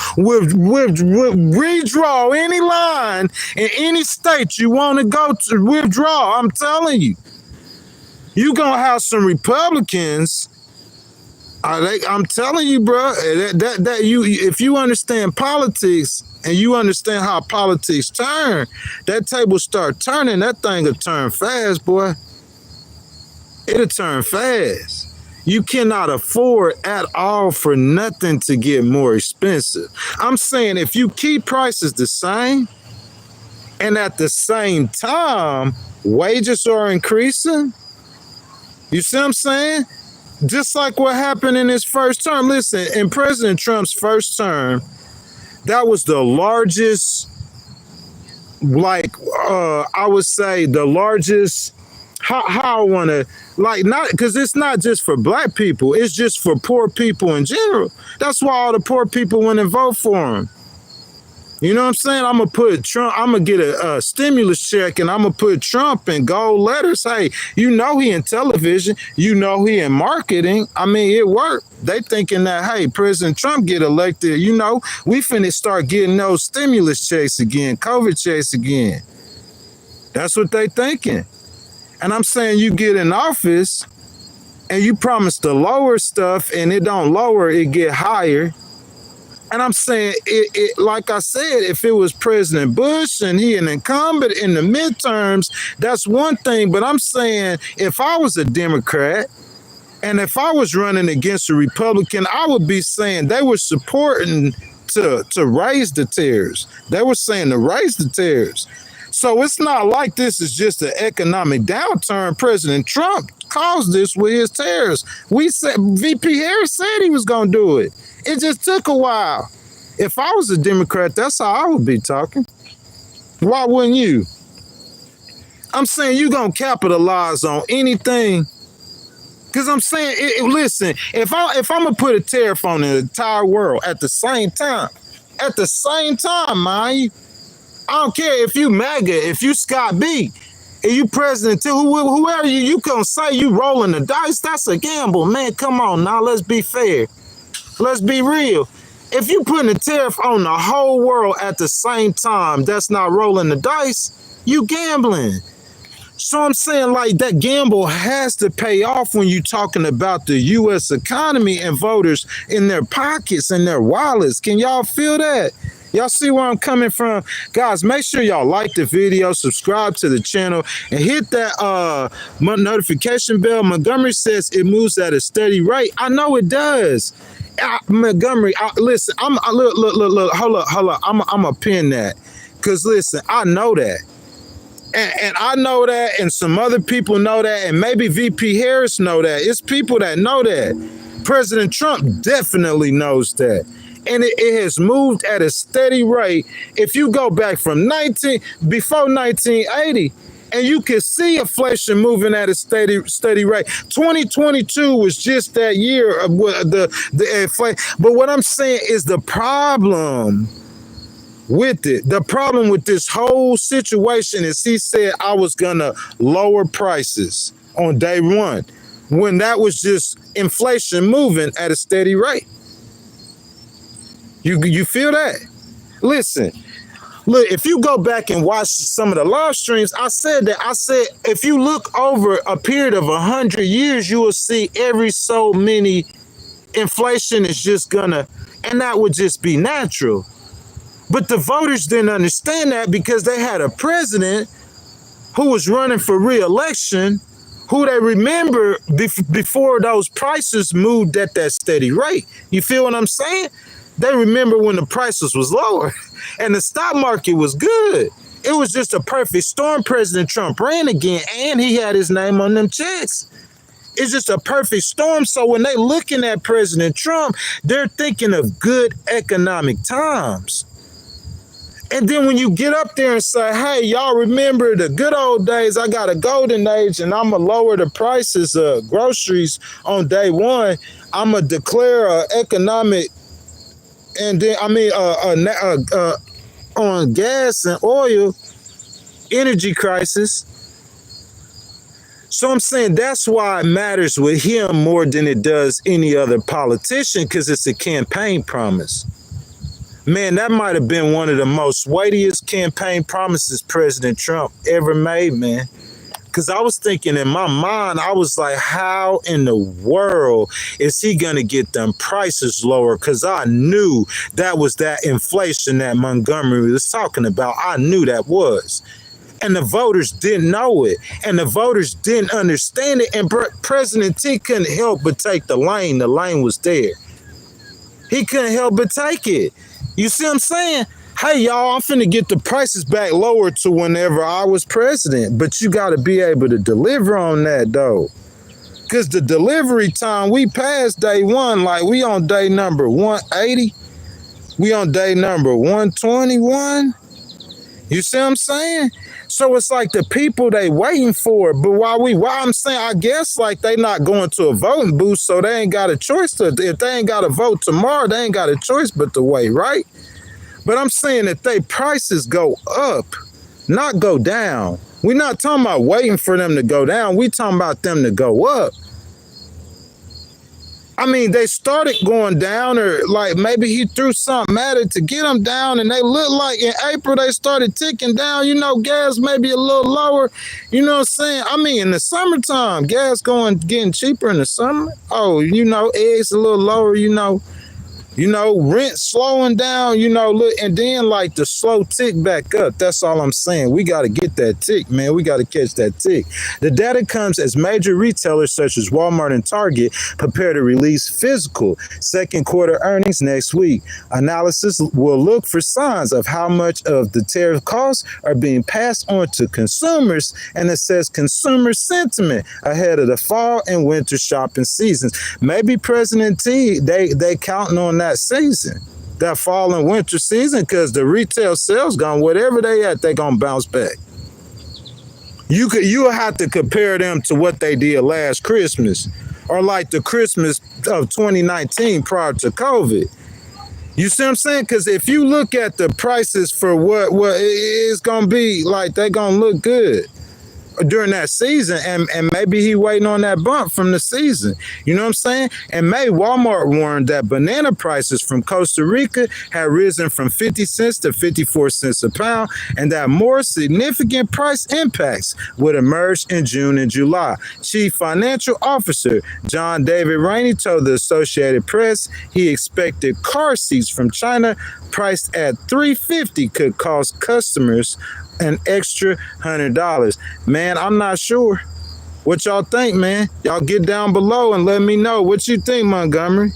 any line in any state you want to go to withdraw. I'm telling you. You going to have some Republicans. I'm telling you, bro, if you understand politics and you understand how politics turn, that table start turning, that thing will turn fast, boy. It'll turn fast. You cannot afford at all for nothing to get more expensive. I'm saying if you keep prices the same and at the same time, wages are increasing, you see what I'm saying? Just like what happened in his first term. Listen, in President Trump's first term, that was the largest, I would say the largest, how I want to, not, because it's not just for black people, it's just for poor people in general. That's why all the poor people went and vote for him. You know what I'm saying? I'm going to put Trump, I'm going to get a stimulus check and I'm going to put Trump in gold letters. Hey, you know he in television. You know he in marketing. I mean, it worked. They thinking that, hey, President Trump get elected, you know, we finna start getting those stimulus checks again, COVID checks again. That's what they thinking. And I'm saying you get in office and you promise to lower stuff and it don't lower, it get higher. And I'm saying, like I said, if it was President Bush and he an incumbent in the midterms, that's one thing. But I'm saying if I was a Democrat and if I was running against a Republican, I would be saying they were supporting to raise the tariffs. They were saying to raise the tariffs. So it's not like this is just an economic downturn. President Trump caused this with his tariffs. We said VP Harris said he was going to do it. It just took a while. If I was a Democrat, that's how I would be talking. Why wouldn't you? I'm saying you're going to capitalize on anything. Because I'm saying, listen, if I'm going to put a tariff on the entire world at the same time, mind, I don't care if you MAGA, if you Scott B, if you president too, whoever you gonna say you rolling the dice, that's a gamble, man. Come on now, let's be fair. Let's be real. If you putting a tariff on the whole world at the same time, that's not rolling the dice, you gambling. So I'm saying, like, that gamble has to pay off when you're talking about the U.S. economy and voters in their pockets and their wallets. Can y'all feel that? Y'all see where I'm coming from? Guys, make sure y'all like the video, subscribe to the channel, and hit that notification bell. Montgomery says it moves at a steady rate. I know it does. Montgomery, listen, look, hold up. I'm going to pin that. Because, listen, I know that. And I know that, and some other people know that, and maybe VP Harris know that. It's people that know that. President Trump definitely knows that. And it has moved at a steady rate. If you go back from before 1980, and you can see inflation moving at a steady rate. 2022 was just that year of the inflation. But what I'm saying is the problem with it. The problem with this whole situation is he said I was gonna lower prices on day one, when that was just inflation moving at a steady rate. You feel that? Listen, look, if you go back and watch some of the live streams, I said if you look over a period of 100 years, you will see every so many inflation is just gonna, and that would just be natural. But the voters didn't understand that because they had a president who was running for re-election, who they remember before those prices moved at that steady rate. You feel what I'm saying? They remember when the prices was lower and the stock market was good. It was just a perfect storm. President Trump ran again, and he had his name on them checks. It's just a perfect storm. So when they looking at President Trump, they're thinking of good economic times. And then when you get up there and say, hey, y'all remember the good old days, I got a golden age and I'm going to lower the prices of groceries on day one. I'm going to declare an economic, and then, on gas and oil, energy crisis. So I'm saying that's why it matters with him more than it does any other politician, because it's a campaign promise. Man, that might have been one of the most weightiest campaign promises President Trump ever made, man. Because I was thinking in my mind, I was like, how in the world is he going to get them prices lower? Because I knew that was that inflation that Montgomery was talking about. I knew that was. And the voters didn't know it. And the voters didn't understand it. And President T couldn't help but take the lane. The lane was there. He couldn't help but take it. You see what I'm saying? Hey, y'all, I'm finna get the prices back lower to whenever I was president. But you got to be able to deliver on that, though. Because the delivery time, we passed day one. Like, we on day number 180. We on day number 121. You see what I'm saying? So it's like the people, they waiting for it. But while I'm saying, I guess, like, they not going to a voting booth, so they ain't got a choice. If they ain't got to vote tomorrow, they ain't got a choice but to wait, right? But I'm saying that they prices go up, not go down. We're not talking about waiting for them to go down. We talking about them to go up. I mean, they started going down, or like maybe he threw something at it to get them down, and they look like in April they started ticking down. You know, gas maybe a little lower. You know what I'm saying? I mean, in the summertime, gas getting cheaper in the summer. Oh, you know, eggs a little lower, you know. You know, rent slowing down, you know, look, and then like the slow tick back up. That's all I'm saying. We got to get that tick, man. We got to catch that tick. The data comes as major retailers such as Walmart and Target prepare to release physical second quarter earnings next week. Analysis will look for signs of how much of the tariff costs are being passed on to consumers and assess consumer sentiment ahead of the fall and winter shopping seasons. Maybe President T, they counting on that season, that fall and winter season, because the retail sales gone, whatever they at, they gonna bounce back. You'll have to compare them to what they did last Christmas, or like the Christmas of 2019 prior to COVID. You see what I'm saying? Because if you look at the prices for what it's gonna be, like they gonna look good during that season, and maybe he waiting on that bump from the season. You know what I'm saying? And May, Walmart warned that banana prices from Costa Rica had risen from 50 cents to 54 cents a pound, and that more significant price impacts would emerge in June and July. Chief Financial Officer John David Rainey told the Associated Press he expected car seats from China priced at $350 could cost customers an extra $100. Man, I'm not sure. What y'all think, man? Y'all get down below and let me know what you think, Montgomery.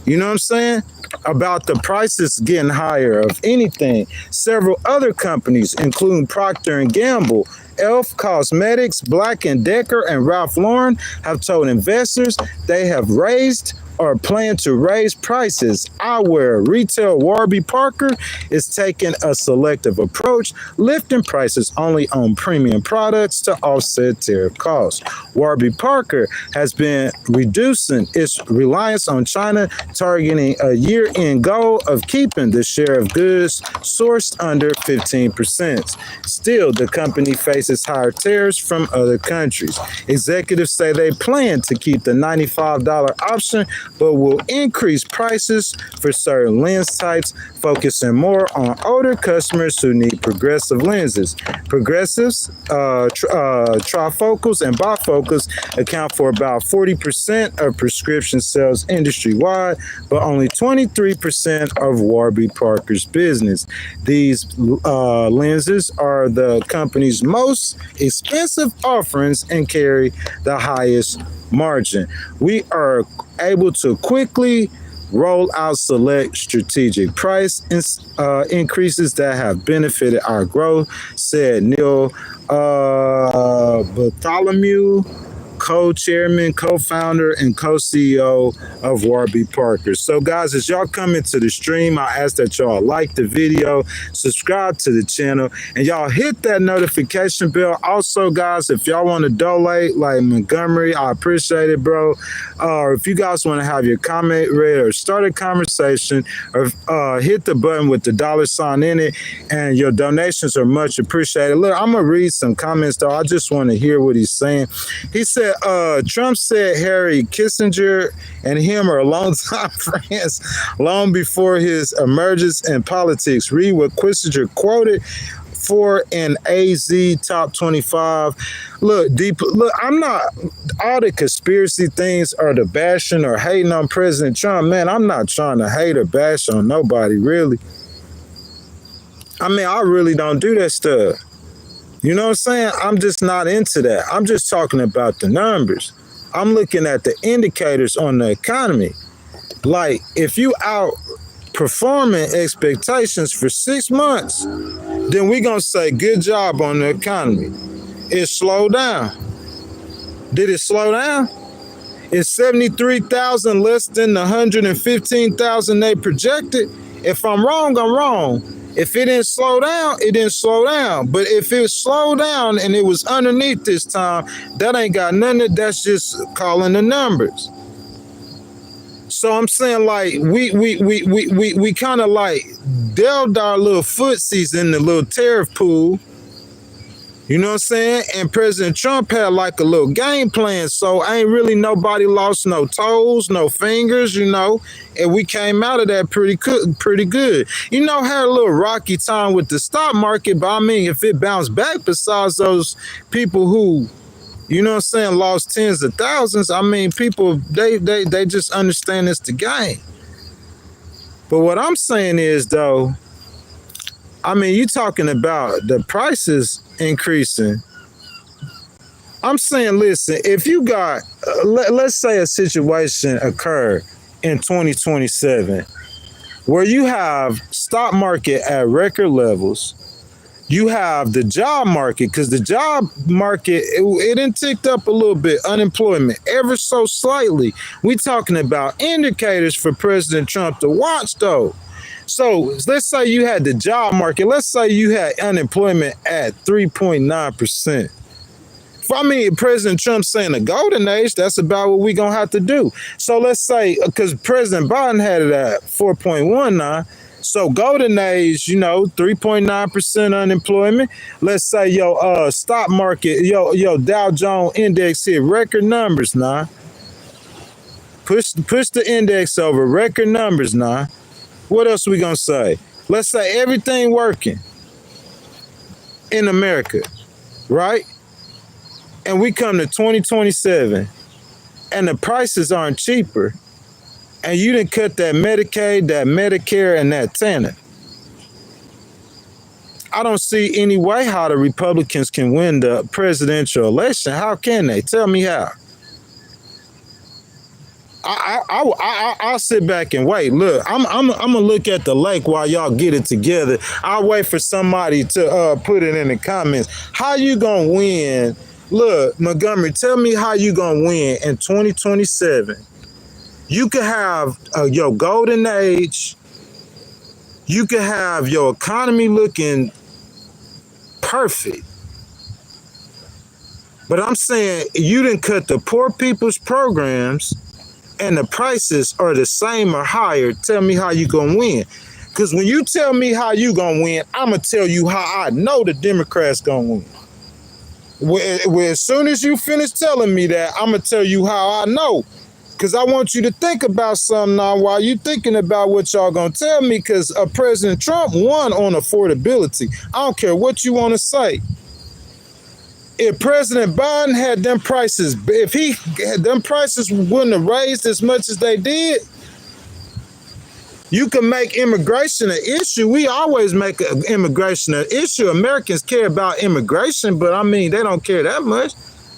You know what I'm saying? About the prices getting higher of anything. Several other companies, including Procter & Gamble, Elf Cosmetics, Black & Decker, and Ralph Lauren, have told investors they have raised or plan to raise prices. Eyewear retail Warby Parker is taking a selective approach, lifting prices only on premium products to offset tariff costs. Warby Parker has been reducing its reliance on China, targeting a year-end goal of keeping the share of goods sourced under 15%. Still, the company faces higher tariffs from other countries. Executives say they plan to keep the $95 option, but will increase prices for certain lens types, focusing more on older customers who need progressive lenses. Progressives, trifocals, and bifocals account for about 40% of prescription sales industry-wide, but only 23% of Warby Parker's business. These lenses are the company's most expensive offerings and carry the highest margin. We are able to quickly roll out select strategic price increases that have benefited our growth, said Neil Bartholomew, co-chairman, co-founder, and co-CEO of Warby Parker. So guys, as y'all come into the stream, I ask that y'all like the video, subscribe to the channel, and y'all hit that notification bell. Also, guys, if y'all want to donate like Montgomery, I appreciate it, bro. Or if you guys want to have your comment read or start a conversation, or hit the button with the $sign in it, and your donations are much appreciated. Look, I'm going to read some comments, though. I just want to hear what he's saying. He said, Trump said Harry Kissinger and him are longtime friends long before his emergence in politics. Read what Kissinger quoted for an AZ top 25. Look, I'm not, all the conspiracy things are the bashing or hating on President Trump. Man, I'm not trying to hate or bash on nobody, really. I mean, I really don't do that stuff. You know what I'm saying? I'm just not into that. I'm just talking about the numbers. I'm looking at the indicators on the economy. Like, if you outperforming expectations for 6 months, then we're going to say good job on the economy. It slowed down. Did it slow down? Is 73,000 less than the 115,000 they projected? If I'm wrong, I'm wrong. If it didn't slow down, it didn't slow down. But if it slowed down and it was underneath this time, that ain't got nothing. That's just calling the numbers. So I'm saying, like, we kind of like delved our little footsies in the little tariff pool. You know what I'm saying? And President Trump had like a little game plan. So ain't really nobody lost no toes, no fingers, you know. And we came out of that pretty good. You know, had a little rocky time with the stock market. But I mean, if it bounced back, besides those people who, you know what I'm saying, lost tens of thousands, I mean, people, they just understand it's the game. But what I'm saying is, though, I mean, you talking about the prices increasing. I'm saying, listen, if you got, let's say a situation occurred in 2027 where you have stock market at record levels, you have the job market, because the job market, it done ticked up a little bit, unemployment ever so slightly. We talking about indicators for President Trump to watch, though. So let's say you had the job market, let's say you had unemployment at 3.9%. I mean, President Trump saying the golden age, that's about what we're going to have to do. So let's say, because President Biden had it at 4.19, so golden age, 3.9% unemployment. Let's say your stock market, your Dow Jones index hit record numbers now. Push the index over record numbers now. What else we gonna say? Let's say everything working in America, right? And we come to 2027 and the prices aren't cheaper, and you didn't cut that Medicaid, that Medicare, and that TANF. I don't see any way how the Republicans can win the presidential election. How can they? Tell me how. I'll sit back and wait. Look, I'm gonna look at the lake while y'all get it together. I'll wait for somebody to put it in the comments. How you gonna win? Look, Montgomery, tell me how you gonna win in 2027. You could have your golden age. You could have your economy looking perfect. But I'm saying you didn't cut the poor people's programs and the prices are the same or higher. Tell me how you gonna win. Because when you tell me how you gonna win, I'm gonna tell you how I know the Democrats gonna win. As soon as you finish telling me that, I'm gonna tell you how I know. Because I want you to think about something now while you thinking about what y'all gonna tell me, because President Trump won on affordability. I don't care what you want to say. If President Biden had them prices, if he had them prices wouldn't have raised as much as they did, you can make immigration an issue. We always make immigration an issue. Americans care about immigration, but I mean, they don't care that much.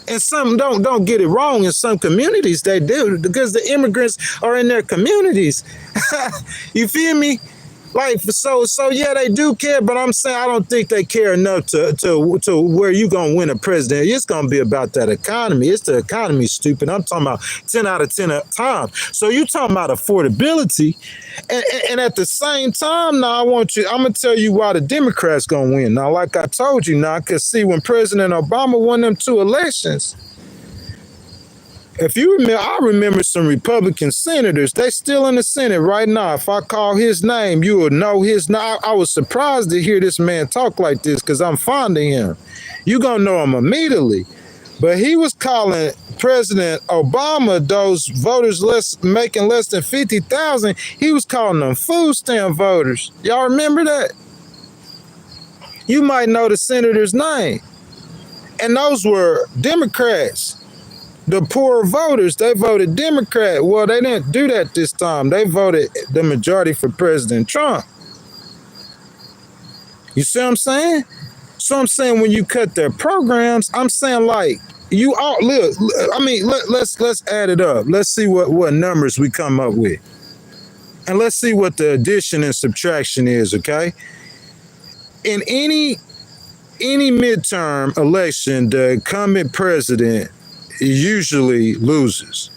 And some don't get it wrong. In some communities, they do, because the immigrants are in their communities. You feel me? Like, so yeah, they do care, but I'm saying I don't think they care enough to where you gonna win a president. It's gonna be about that economy. It's the economy, stupid. I'm talking about 10 out of 10 times. So you talking about affordability, and at the same time, now I'm gonna tell you why the Democrats gonna win. Now, like I told you, now I could see when President Obama won them 2 elections. If you remember, I remember some Republican senators. They still in the Senate right now. If I call his name, you would know his name. I was surprised to hear this man talk like this because I'm fond of him. You gonna know him immediately. But he was calling President Obama, those voters making less than 50,000. He was calling them food stamp voters. Y'all remember that? You might know the senator's name. And those were Democrats. The poor voters, they voted Democrat. Well, they didn't do that this time. They voted the majority for President Trump. You see what I'm saying? So I'm saying when you cut their programs, I'm saying like you all look. I mean, let's add it up. Let's see what numbers we come up with, and let's see what the addition and subtraction is. Okay, in any midterm election, the incumbent president usually loses.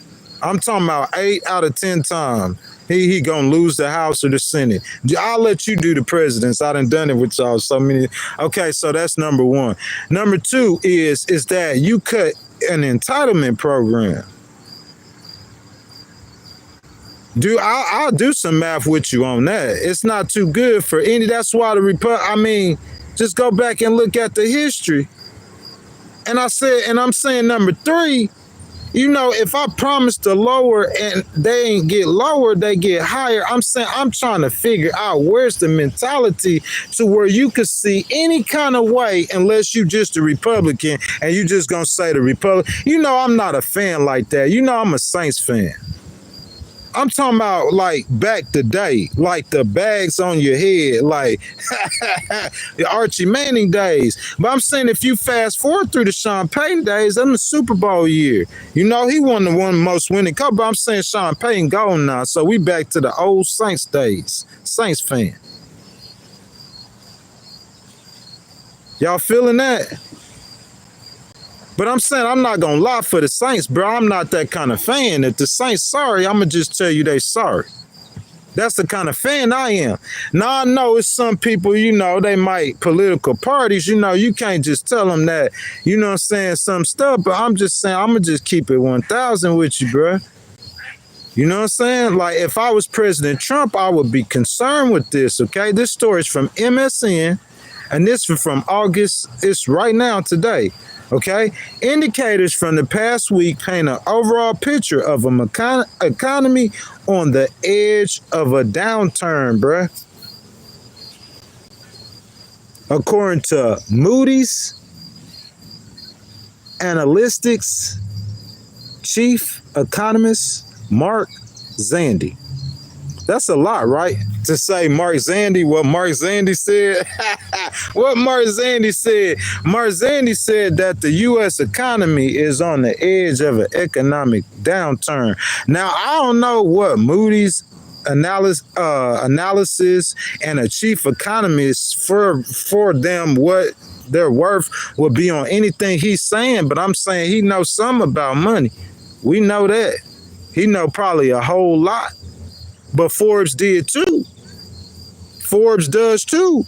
I'm talking about 8 out of 10 times. He gonna lose the House or the Senate. I'll let you do the presidents. I done it with y'all so many. Okay, so that's number one. Number two is that you cut an entitlement program. I'll do some math with you on that. It's not too good for any. That's why just go back and look at the history. And I'm saying number three, if I promise to lower and they ain't get lower, they get higher. I'm saying I'm trying to figure out where's the mentality to where you could see any kind of way, unless you just a Republican and you just gonna say the Republican. I'm not a fan like that. I'm a Saints fan. I'm talking about like back the day, like the bags on your head, like the Archie Manning days. But I'm saying if you fast forward through the Sean Payton days, I'm the Super Bowl year. You know, he won the one most winning cup, but I'm saying Sean Payton gone now. So we back to the old Saints days. Saints fan. Y'all feeling that? But I'm saying I'm not gonna lie for the Saints, bro. I'm not that kind of fan. If the Saints sorry, I'm gonna just tell you they sorry. That's the kind of fan I am. Now I know it's some people, you know, they might political parties, you know, you can't just tell them that, you know what I'm saying, some stuff. But I'm just saying I'm gonna just keep it 1,000 with you, bro. You know what I'm saying? Like if I was President Trump, I would be concerned with this. Okay, this story is from MSN, and this is from August. It's right now today. Okay, indicators from the past week paint an overall picture of an economy on the edge of a downturn, bruh. According to Moody's Analytics chief economist Mark Zandi. That's a lot, right? To say Mark Zandi, what Mark Zandi said. What Mark Zandi said. Mark Zandi said that the U.S. economy is on the edge of an economic downturn. Now, I don't know what Moody's analysis and a chief economist for them, what their worth would be on anything he's saying, but I'm saying he knows something about money. We know that. He know probably a whole lot. But Forbes did too. Forbes does too.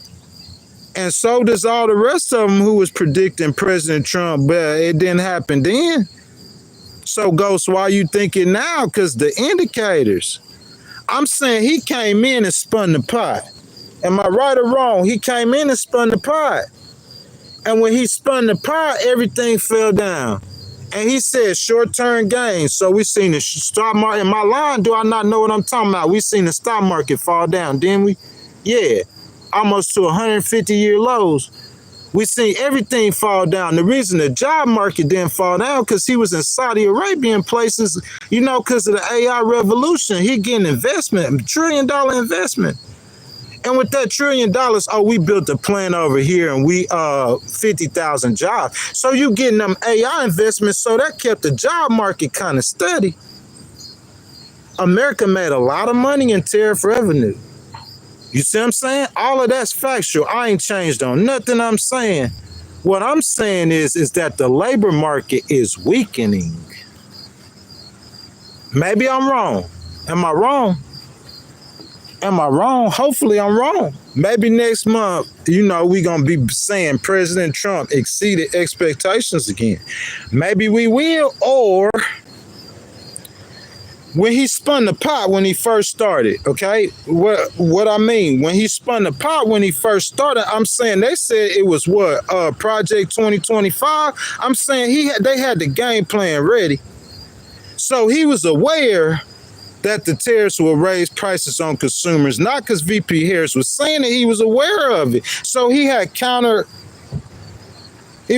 And so does all the rest of them who was predicting President Trump, but it didn't happen then. So, Ghost, why you thinking now? Because the indicators. I'm saying he came in and spun the pot. Am I right or wrong? He came in and spun the pot. And when he spun the pot, everything fell down. And he said short-term gains. So we seen the stock market. In my line, do I not know what I'm talking about? We seen the stock market fall down, didn't we? Yeah, almost to 150-year lows. We seen everything fall down. The reason the job market didn't fall down because he was in Saudi Arabia and places, you know, because of the AI revolution. He getting investment, $1 trillion investment. And with that $1 trillion, oh, we built a plant over here and we 50,000 jobs. So you getting them AI investments, so that kept the job market kind of steady. America made a lot of money in tariff revenue. You see what I'm saying? All of that's factual. I ain't changed on nothing I'm saying. What I'm saying is that the labor market is weakening. Maybe I'm wrong. Am I wrong? Am I wrong? Hopefully I'm wrong. Maybe next month, you know, we going to be saying President Trump exceeded expectations again. Maybe we will, or when he spun the pot when he first started, okay? What I mean, when he spun the pot when he first started, I'm saying they said it was what? Project 2025? I'm saying they had the game plan ready. So he was aware that the tariffs will raise prices on consumers, not because VP Harris was saying it, he was aware of it. So he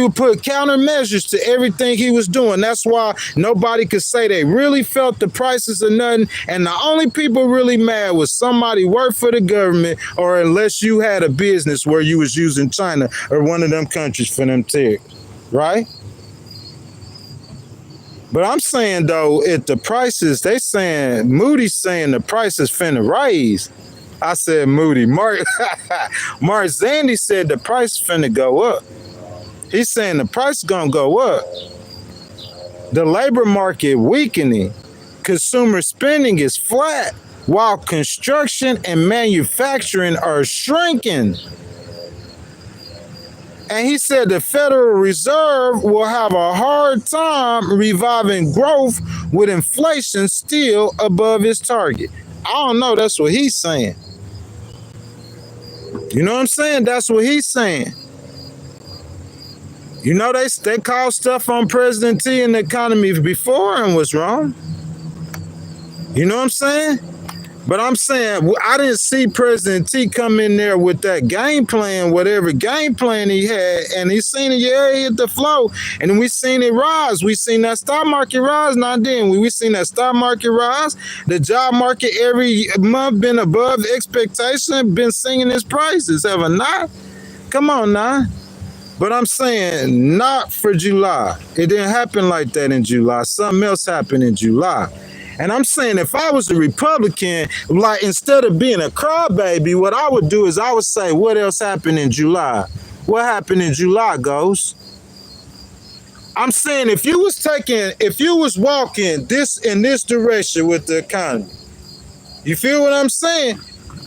would put countermeasures to everything he was doing. That's why nobody could say they really felt the prices or nothing. And the only people really mad was somebody worked for the government, or unless you had a business where you was using China or one of them countries for them tariffs, right? But I'm saying, though, if the prices, Moody's saying the prices finna raise. I said Moody. Mark Zandi said the price finna go up. He's saying the price gonna go up. The labor market weakening. Consumer spending is flat, while construction and manufacturing are shrinking. And he said the Federal Reserve will have a hard time reviving growth with inflation still above its target. I don't know. That's what he's saying. You know what I'm saying? That's what he's saying. You know, they called stuff on President T in the economy before and was wrong. You know what I'm saying? But I'm saying I didn't see President T come in there with that game plan, whatever game plan he had, and he seen it, yeah, he hit the flow, and then we seen it rise. We seen that stock market rise. Now then, we seen that stock market rise. The job market every month been above expectation, been singing its praises, have it not? Come on now. But I'm saying not for July. It didn't happen like that in July. Something else happened in July. And I'm saying if I was a Republican, like instead of being a crybaby, what I would do is I would say, what else happened in July? What happened in July, Ghost? I'm saying if you was walking this in this direction with the economy, you feel what I'm saying?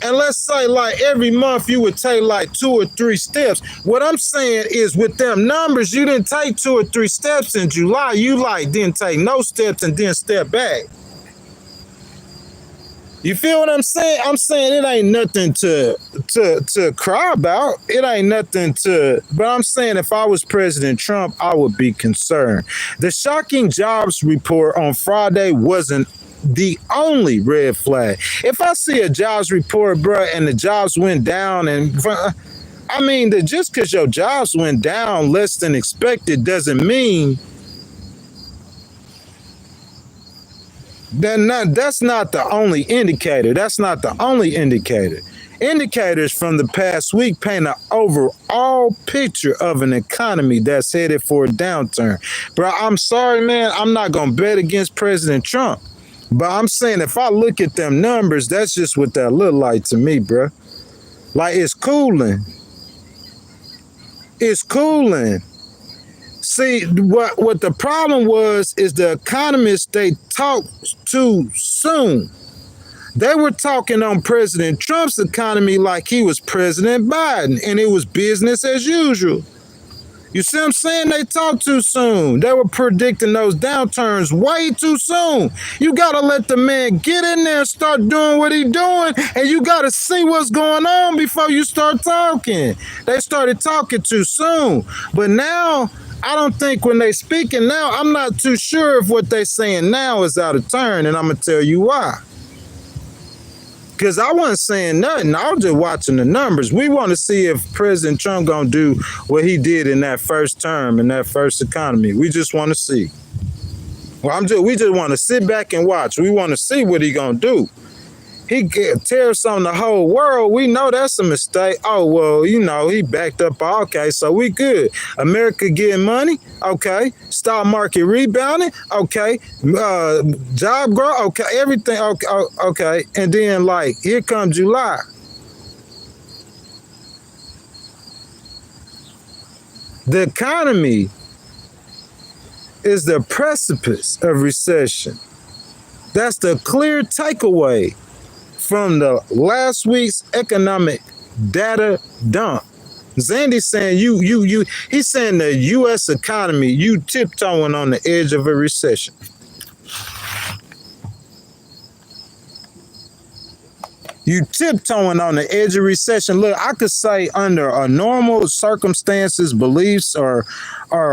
And let's say like every month you would take like 2 or 3 steps. What I'm saying is with them numbers, you didn't take 2 or 3 steps in July. You like didn't take no steps and then step back. You feel what I'm saying? I'm saying it ain't nothing to cry about. It ain't nothing to, but I'm saying if I was President Trump, I would be concerned. The shocking jobs report on Friday wasn't the only red flag. If I see a jobs report, bro, and the jobs went down, and I mean, just because your jobs went down less than expected doesn't mean that's not the only indicator. That's not the only indicator. Indicators from the past week paint an overall picture of an economy that's headed for a downturn. Bro, I'm sorry, man. I'm not going to bet against President Trump. But I'm saying if I look at them numbers, that's just what that look like to me, bro. Like it's cooling. It's cooling. See, what the problem was is the economists, they talked too soon. They were talking on President Trump's economy like he was President Biden, and it was business as usual. You see what I'm saying? They talked too soon. They were predicting those downturns way too soon. You got to let the man get in there and start doing what he's doing, and you got to see what's going on before you start talking. They started talking too soon. But now, I don't think when they speaking now, I'm not too sure if what they saying now is out of turn, and I'm going to tell you why. Because I wasn't saying nothing. I was just watching the numbers. We want to see if President Trump going to do what he did in that first term, in that first economy. We just want to see. Well, we just want to sit back and watch. We want to see what he going to do. He tariffs on the whole world. We know that's a mistake. Oh, well, you know, he backed up. Okay, so we good. America getting money. Okay. Stock market rebounding. Okay. Job growth. Okay. Everything. Okay. Okay. And then, like, here comes July. The economy is the precipice of recession. That's the clear takeaway from the last week's economic data dump. Zandy's saying he's saying the U.S. economy, you tiptoeing on the edge of a recession. You tiptoeing on the edge of recession. Look, I could say under a normal circumstances, beliefs, or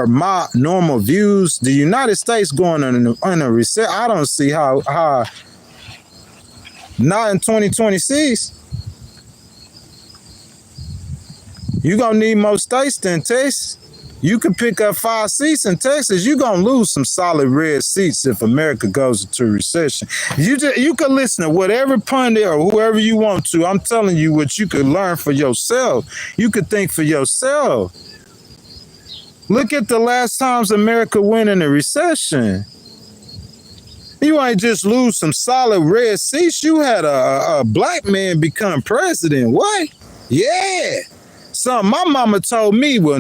my normal views, the United States going on a recession. I don't see how not in 2026. You're going to need more states than Texas. You could pick up 5 seats in Texas. You're going to lose some solid red seats if America goes into recession. You could listen to whatever pundit or whoever you want to. I'm telling you what you could learn for yourself. You could think for yourself. Look at the last times America went in a recession. You ain't just lose some solid red seats. You had a black man become president. What? Yeah. Something my mama told me the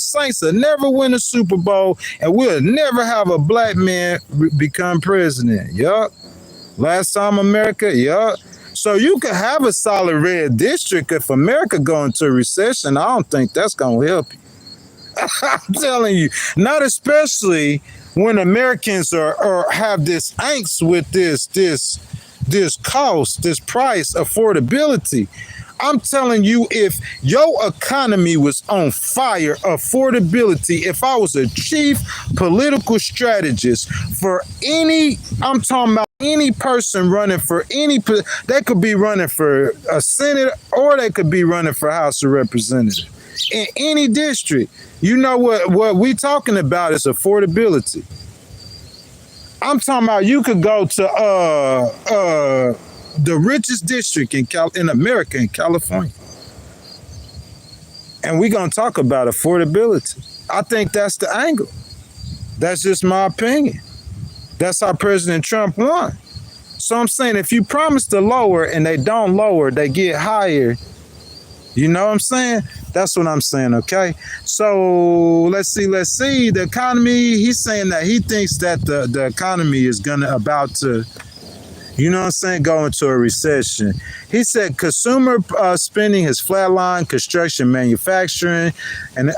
Saints will never win a Super Bowl, and we'll never have a black man become president. Yup. Last time America, yup. So you could have a solid red district. If America go into a recession, I don't think that's going to help you. I'm telling you, not especially when Americans are have this angst with this cost, this price, affordability. I'm telling you, if your economy was on fire, affordability, if I was a chief political strategist for I'm talking about any person running for they could be running for a Senate or they could be running for House of Representatives in any district. You know what we talking about is affordability. I'm talking about you could go to the richest district in America, in California. And we're going to talk about affordability. I think that's the angle. That's just my opinion. That's how President Trump won. So I'm saying if you promise to lower and they don't lower, they get higher. You know what I'm saying? That's what I'm saying, okay? So let's see. The economy, he's saying that he thinks that the economy is about to, you know what I'm saying, go into a recession. He said consumer spending has flatlined, construction, manufacturing, and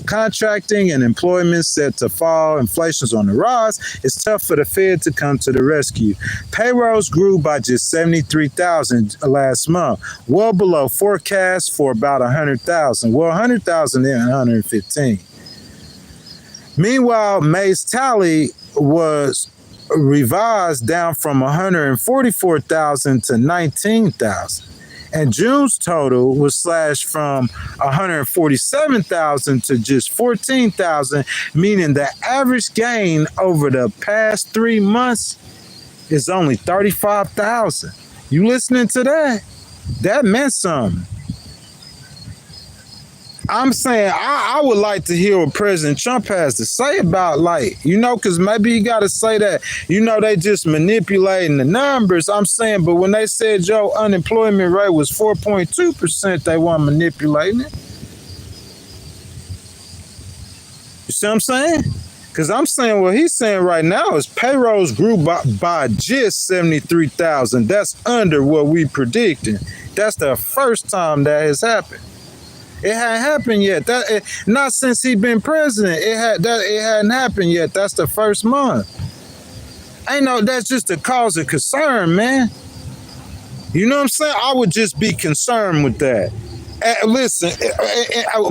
contracting and employment set to fall. Inflation's on the rise. It's tough for the Fed to come to the rescue. Payrolls grew by just 73,000 last month, well below forecast for about 100,000. Well, 100,000 and 115. Meanwhile, May's tally was revised down from 144,000 to 19,000. And June's total was slashed from 147,000 to just 14,000, meaning the average gain over the past 3 months is only 35,000. You listening to that? That meant something. I'm saying I would like to hear what President Trump has to say about, like, you know, because maybe you got to say that, you know, they just manipulating the numbers. I'm saying, but when they said your unemployment rate was 4.2%, they weren't manipulating it. You see what I'm saying? Because I'm saying what he's saying right now is payrolls grew by just 73,000. That's under what we predicted. That's the first time that has happened. It hadn't happened yet. Not since he's been president. It hadn't happened yet. That's the first month. That's just a cause of concern, man. You know what I'm saying? I would just be concerned with that. Listen,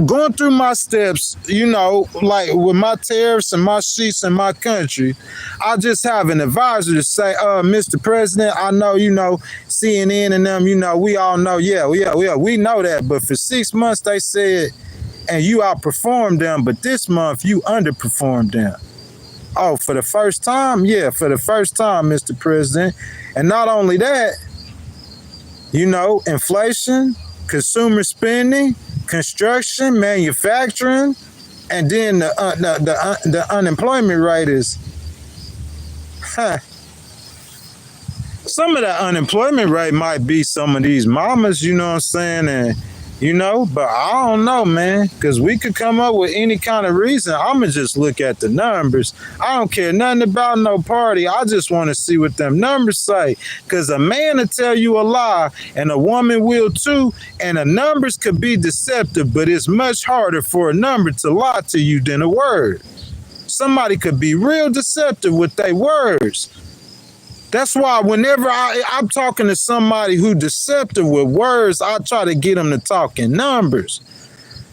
going through my steps, you know, like with my tariffs and my sheets in my country, I just have an advisor to say, Mr. President, I know, you know, CNN and them, you know, we all know, we know that. But for 6 months, they said, and you outperformed them, but this month you underperformed them. Oh, for the first time? Yeah, for the first time, Mr. President. And not only that, you know, inflation, consumer spending, construction, manufacturing, and then the unemployment rate is, some of the unemployment rate might be some of these mamas, you know what I'm saying, and you know, but I don't know, man, because we could come up with any kind of reason. I'm going to just look at the numbers. I don't care nothing about no party. I just want to see what them numbers say, because a man will tell you a lie and a woman will too, and the numbers could be deceptive, but it's much harder for a number to lie to you than a word. Somebody could be real deceptive with their words. That's why whenever I'm talking to somebody who deceptive with words, I try to get them to talk in numbers.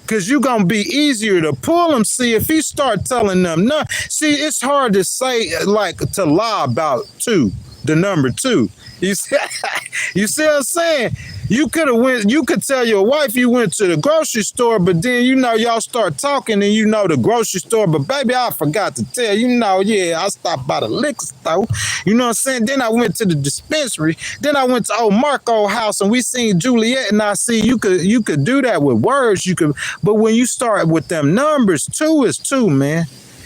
Because you're going to be easier to pull them. See, if you start telling them, see, it's hard to say, like, to lie about the number 2. You see what I'm saying? You could tell your wife you went to the grocery store, but then, you know, y'all start talking and you know the grocery store, but baby, I forgot to tell you, know, I stopped by the liquor store. You know what I'm saying? Then I went to the dispensary. Then I went to old Marco's house and we seen Juliet, and I see you could do that with words. But when you start with them numbers, 2 is 2, man.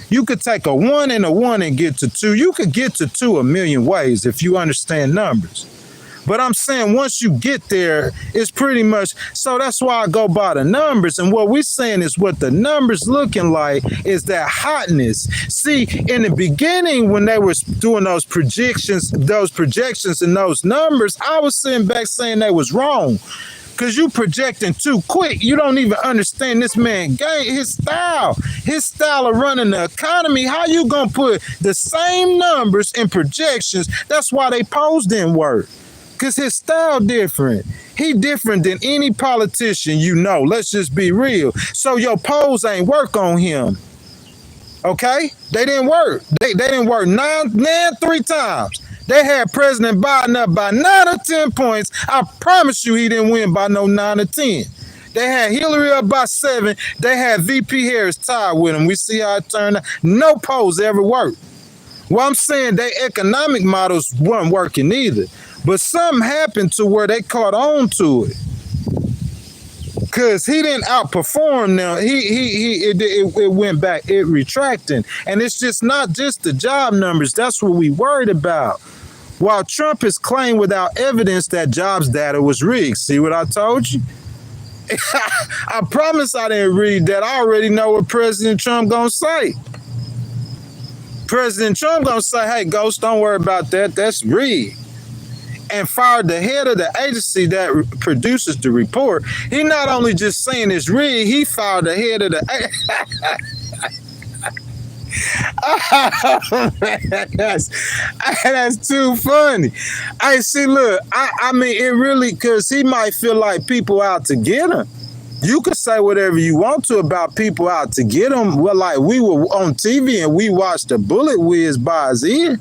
You could take a 1 and a 1 and get to 2. You could get to 2 a million ways if you understand numbers. But I'm saying once you get there, it's pretty much, so that's why I go by the numbers. And what we're saying is what the numbers looking like is that hotness. See, in the beginning, when they were doing those projections and those numbers, I was sitting back saying they was wrong. Because you projecting too quick. You don't even understand this man game, his style of running the economy. How you going to put the same numbers in projections? That's why they polls didn't work. Because his style different. He different than any politician you know. Let's just be real. So your polls ain't work on him. Okay? They didn't work. They didn't work three times. They had President Biden up by 9 or 10 points. I promise you he didn't win by no 9 or 10. They had Hillary up by 7. They had VP Harris tied with him. We see how it turned out. No polls ever worked. Well, I'm saying their economic models weren't working either. But something happened to where they caught on to it. Because he didn't outperform them. It went back, it retracting. And it's just not just the job numbers. That's what we worried about. While Trump has claimed without evidence that jobs data was rigged. See what I told you? I promise I didn't read that. I already know what President Trump gonna say. President Trump gonna say, hey, Ghost, don't worry about that. That's rigged. And fired the head of the agency that produces the report. He not only just saying it's rigged, he fired the head of the that's too funny. Hey, see, look, I mean, it really, because he might feel like people out to get him. You can say whatever you want to about people out to get him. Well, like we were on TV and we watched a bullet whiz by his ear.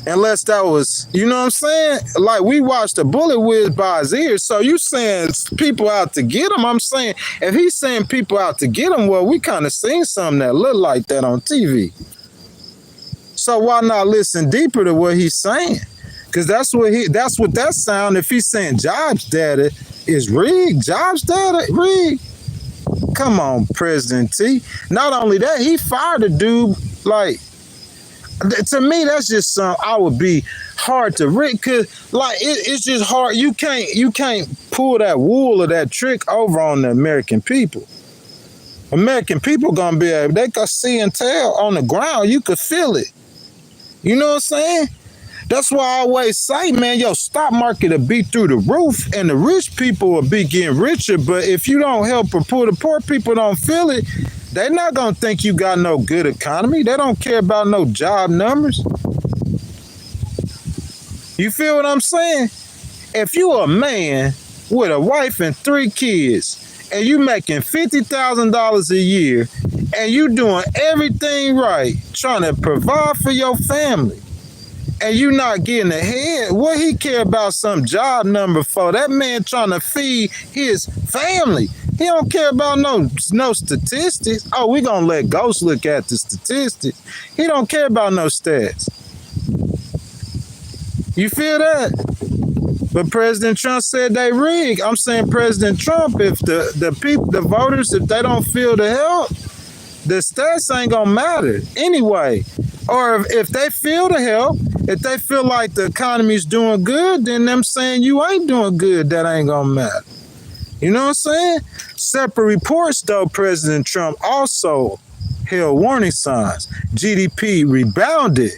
Unless that was, you know what I'm saying? Like we watched a bullet whiz by his ear. So you saying people out to get him? I'm saying if he's saying people out to get him, well, we kind of seen something that looked like that on TV. So why not listen deeper to what he's saying? Because that's what that sound. If he's saying jobs data is rigged, jobs data rigged. Come on, President T. Not only that, he fired a dude like. To me, that's just something I would be hard to rig because, like, it's just hard. You can't pull that wool or that trick over on the American people. American people gonna be able, they can see and tell on the ground. You could feel it. You know what I'm saying? That's why I always say, man, your stock market will be through the roof, and the rich people will be getting richer. But if you don't help or pull, the poor people don't feel it. They're not going to think you got no good economy. They don't care about no job numbers. You feel what I'm saying? If you a man with a wife and 3 kids and you making $50,000 a year and you doing everything right, trying to provide for your family, and you not getting ahead, what he care about some job number for? That man trying to feed his family. He don't care about no statistics. Oh, we gonna let Ghost look at the statistics. He don't care about no stats. You feel that? But President Trump said they rigged. I'm saying President Trump, if the people, the voters, if they don't feel the help, the stats ain't gonna matter anyway. Or if they feel the help, if they feel like the economy's doing good, then them saying you ain't doing good, that ain't gonna matter. You know what I'm saying? Separate reports, though, President Trump also held warning signs. GDP rebounded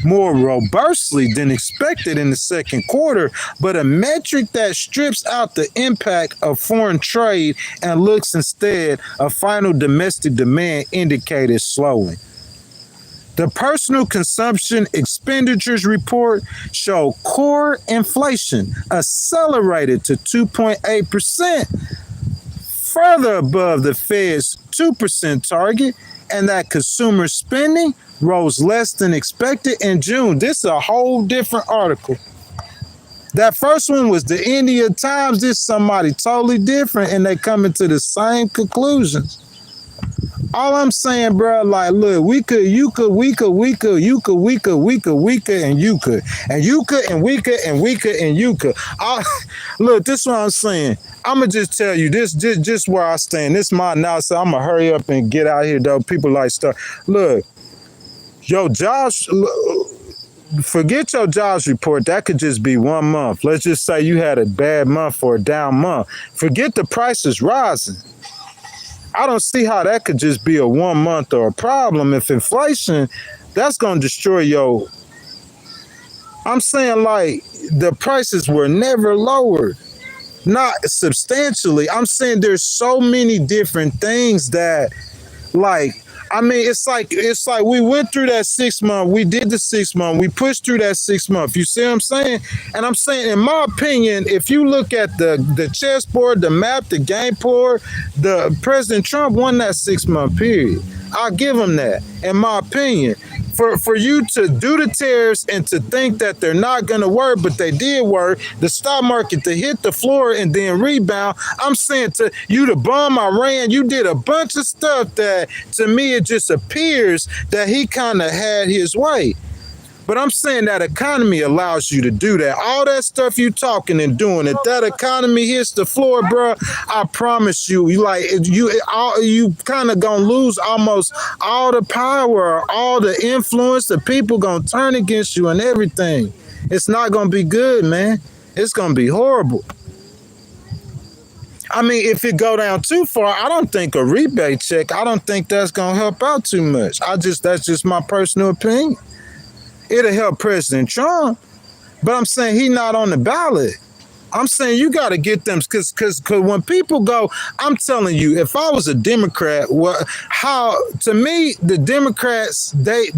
more robustly than expected in the second quarter, but a metric that strips out the impact of foreign trade and looks instead of final domestic demand indicated slowing. The personal consumption expenditures report showed core inflation accelerated to 2.8%, further above the Fed's 2% target, and that consumer spending rose less than expected in June. This is a whole different article. That first one was the India Times. This is somebody totally different, and they coming to the same conclusions. All I'm saying, bro, like, look, we could, and you could, and we could, and you could. Look, this is what I'm saying. I'm going to just tell you, this just where I stand. This is my analysis. I'm going to hurry up and get out here, though. People like stuff. Look, your jobs, forget your jobs report. That could just be 1 month. Let's just say you had a bad month or a down month. Forget the prices rising. I don't see how that could just be a 1 month or a problem. If inflation, that's going to destroy your... I'm saying, like, the prices were never lowered. Not substantially. I'm saying there's so many different things that, like, I mean, it's like we went through that 6 month. We did the 6 month. We pushed through that 6 month. You see what I'm saying? And I'm saying, in my opinion, if you look at the chessboard, the map, the game board, the President Trump won that 6 month period. I'll give him that. In my opinion, for you to do the tariffs and to think that they're not going to work, but they did work, the stock market to hit the floor and then rebound. I'm saying to you to bomb Iran, you did a bunch of stuff that to me it just appears that he kind of had his way. But I'm saying that economy allows you to do that. All that stuff you talking and doing, if that economy hits the floor, bro, I promise you, you kind of gonna lose almost all the power, all the influence. The people gonna turn against you and everything. It's not gonna be good, man. It's gonna be horrible. I mean, if it go down too far, I don't think a rebate check, I don't think that's gonna help out too much. That's just my personal opinion. It'll help President Trump, but I'm saying he not on the ballot. I'm saying you got to get them because when people go, I'm telling you, if I was a Democrat, to me the Democrats they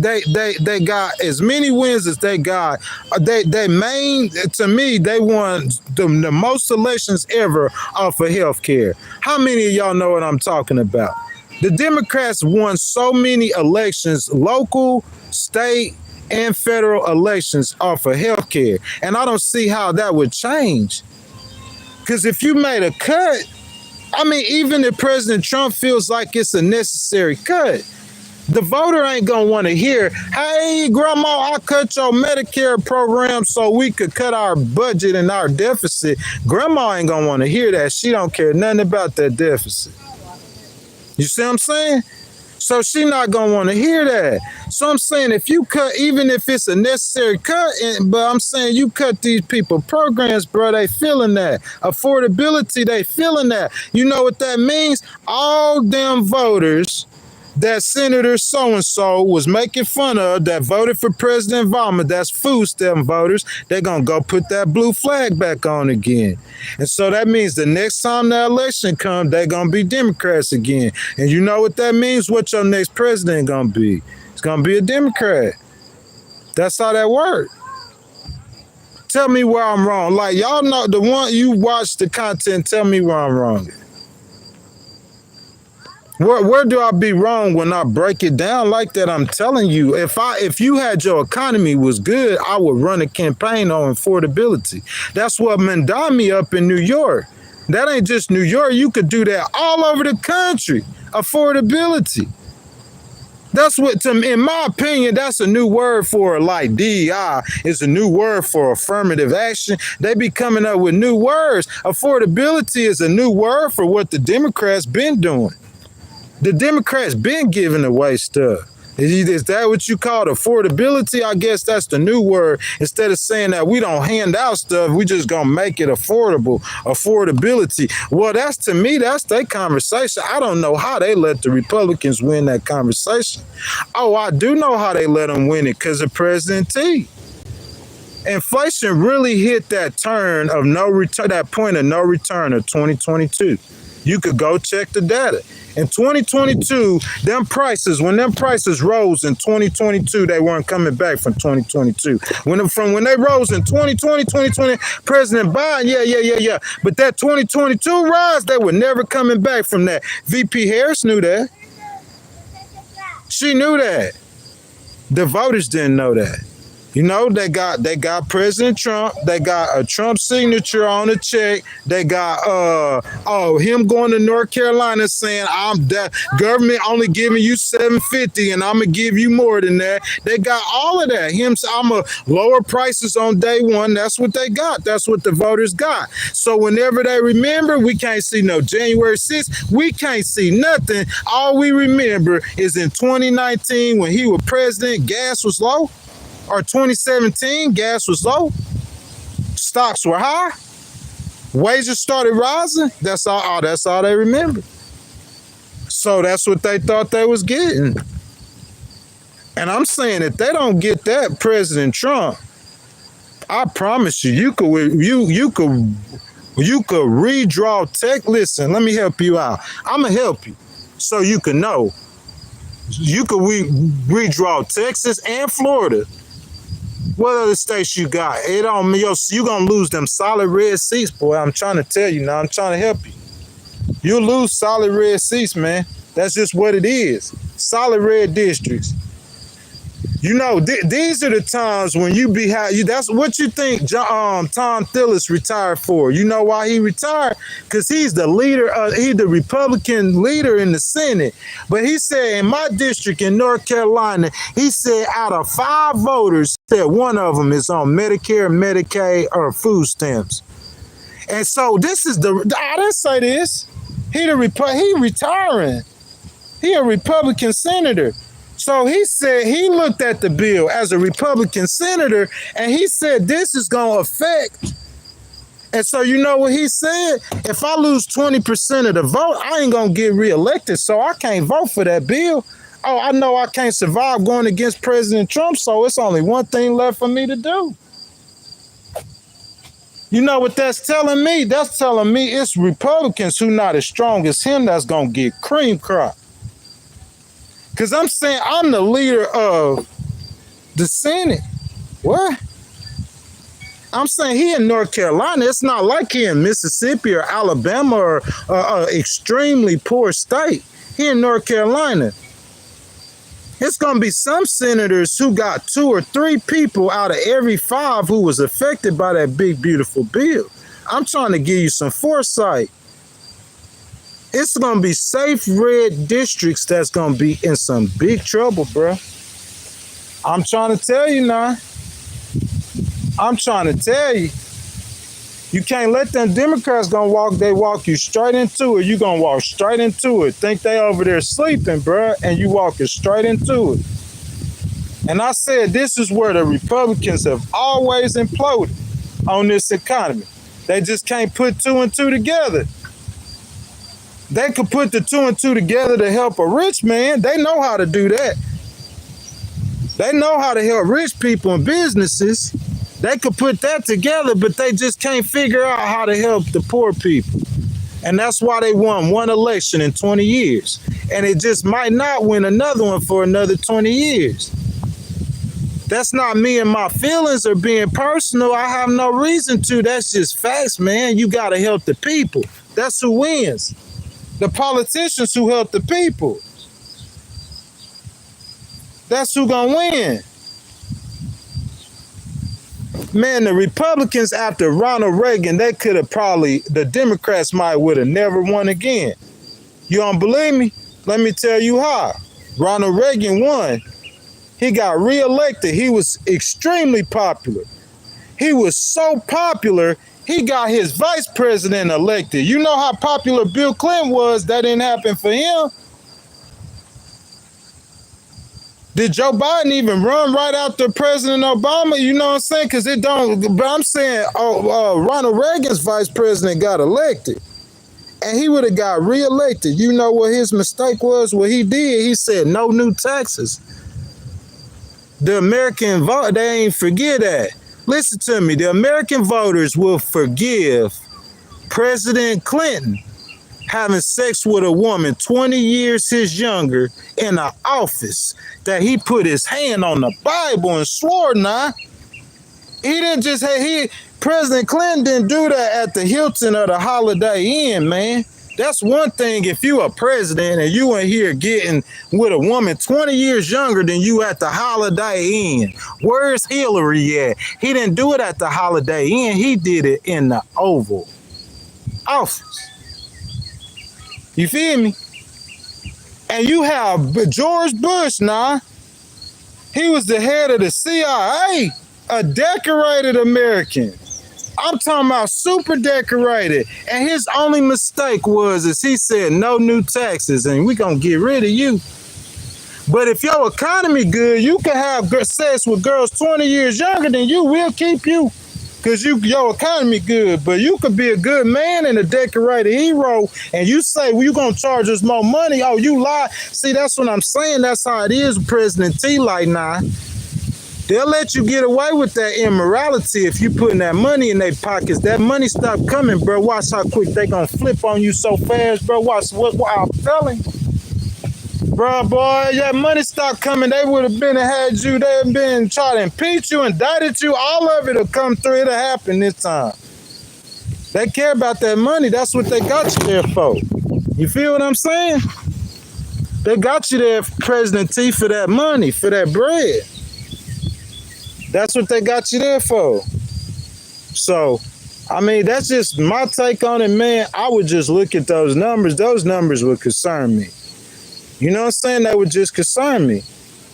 got as many wins as they got. They won the most elections ever off of healthcare. How many of y'all know what I'm talking about? The Democrats won so many elections, local, state, and federal elections off of healthcare. And I don't see how that would change. Because if you made a cut, I mean, even if President Trump feels like it's a necessary cut, the voter ain't going to want to hear, hey, Grandma, I cut your Medicare program so we could cut our budget and our deficit. Grandma ain't going to want to hear that. She don't care nothing about that deficit. You see what I'm saying? So she not going to want to hear that. So I'm saying if you cut, even if it's a necessary cut, but I'm saying you cut these people programs, bro, they feeling that. Affordability, they feeling that. You know what that means? All them voters that Senator so-and-so was making fun of that voted for President Obama, that's food stamp voters, they're going to go put that blue flag back on again. And so that means the next time the election comes, they're going to be Democrats again. And you know what that means? What your next president going to be? It's going to be a Democrat. That's how that works. Tell me where I'm wrong. Like, y'all know, the one you watch the content, tell me where I'm wrong. Where do I be wrong when I break it down like that? I'm telling you, if you had your economy was good, I would run a campaign on affordability. That's what Mandami up in New York. That ain't just New York. You could do that all over the country. Affordability. That's what, in my opinion, that's a new word for like DEI. It's a new word for affirmative action. They be coming up with new words. Affordability is a new word for what the Democrats been doing. The Democrats been giving away stuff. Is that what you call affordability? I guess that's the new word. Instead of saying that we don't hand out stuff, we just gonna make it affordable. Affordability. Well, that's, to me, that's their conversation. I don't know how they let the Republicans win that conversation. Oh, I do know how they let them win it, because of President T. Inflation really hit that turn of no return, that point of no return of 2022. You could go check the data. In 2022, when them prices rose in 2022, they weren't coming back from 2022. When they rose in 2020, President Biden, yeah. But that 2022 rise, they were never coming back from that. VP Harris knew that. She knew that. The voters didn't know that. You know, they got President Trump. They got a Trump signature on the check. They got him going to North Carolina saying, I'm that government only giving you $750 and I'm gonna give you more than that. They got all of that. Him saying, I'm gonna lower prices on day one. That's what they got. That's what the voters got. So whenever they remember, we can't see no January 6th. We can't see nothing. All we remember is in 2019 when he was president, gas was low. Or 2017, gas was low, stocks were high, wages started rising. That's all they remember. So that's what they thought they was getting. And I'm saying if they don't get that, President Trump, I promise you could redraw tech. Listen, let me help you out. I'm gonna help you so you can know. You could redraw Texas and Florida. What other states you got? It don't mean you gonna lose them solid red seats, boy. I'm trying to tell you now. I'm trying to help you. You lose solid red seats, man. That's just what it is. Solid red districts. You know, these are the times when you be that's what you think Tom Tillis retired for. You know why he retired? Because he's the leader, he's the Republican leader in the Senate. But he said in my district in North Carolina, he said out of 5 voters, that one of them is on Medicare, Medicaid, or food stamps. And so this is I didn't say this. He retiring. He a Republican senator. So he said he looked at the bill as a Republican senator and he said this is going to affect. And so you know what he said? If I lose 20% of the vote, I ain't going to get reelected. So I can't vote for that bill. Oh, I know I can't survive going against President Trump. So it's only one thing left for me to do. You know what that's telling me? That's telling me it's Republicans who not as strong as him that's going to get cream crop. Because I'm saying I'm the leader of the Senate. What? I'm saying he in North Carolina. It's not like he in Mississippi or Alabama or extremely poor state. He in North Carolina. It's going to be some senators who got 2 or 3 people out of every 5 who was affected by that big, beautiful bill. I'm trying to give you some foresight. It's going to be safe red districts that's going to be in some big trouble, bro. I'm trying to tell you now. I'm trying to tell you. You can't let them Democrats walk you straight into it. You going to walk straight into it. Think they over there sleeping, bro, and you walking straight into it. And I said this is where the Republicans have always imploded on this economy. They just can't put 2 and 2 together. They could put the 2 and 2 together to help a rich man. They know how to do that. They know how to help rich people and businesses. They could put that together, but they just can't figure out how to help the poor people. And that's why they won one election in 20 years. And it just might not win another one for another 20 years. That's not me and my feelings or being personal. I have no reason to. That's just facts, man. You got to help the people. That's who wins. The politicians who help the people. That's who gonna win. Man, the Republicans after Ronald Reagan, they could have the Democrats might would have never won again. You don't believe me? Let me tell you how. Ronald Reagan won. He got reelected. He was extremely popular. He was so popular, he got his vice president elected. You know how popular Bill Clinton was? That didn't happen for him. Did Joe Biden even run right after President Obama? You know what I'm saying? Because it don't. But I'm saying, Ronald Reagan's vice president got elected. And he would have got reelected. You know what his mistake was? What he did, he said no new taxes. The American vote, they ain't forget that. Listen to me, the American voters will forgive President Clinton having sex with a woman 20 years his younger in an office that he put his hand on the Bible and swore now. He didn't just President Clinton didn't do that at the Hilton or the Holiday Inn, man. That's one thing if you a president and you in here getting with a woman 20 years younger than you at the Holiday Inn. Where's Hillary at? He didn't do it at the Holiday Inn. He did it in the Oval Office. You feel me? And you have George Bush now. He was the head of the CIA, a decorated American. I'm talking about super decorated. And his only mistake was he said no new taxes and we gonna get rid of you. But if your economy good, you can have sex with girls 20 years younger than you. We'll keep you because your economy good. But you could be a good man and a decorated hero and you say, well, you gonna charge us more money. Oh, you lie. See, that's what I'm saying. That's how it is with President T like now. They'll let you get away with that immorality if you putting that money in their pockets. That money stop coming, bro. Watch how quick they gonna flip on you so fast, bro. Watch what I'm telling you. Bro, boy, that money stopped coming. They would have been had you. They have been trying to impeach you, indicted you. All of it will come through. It'll happen this time. They care about that money. That's what they got you there for. You feel what I'm saying? They got you there, President T, for that money, for that bread. That's what they got you there for. So, I mean, that's just my take on it, man. I would just look at those numbers. Those numbers would concern me. You know what I'm saying? That would just concern me.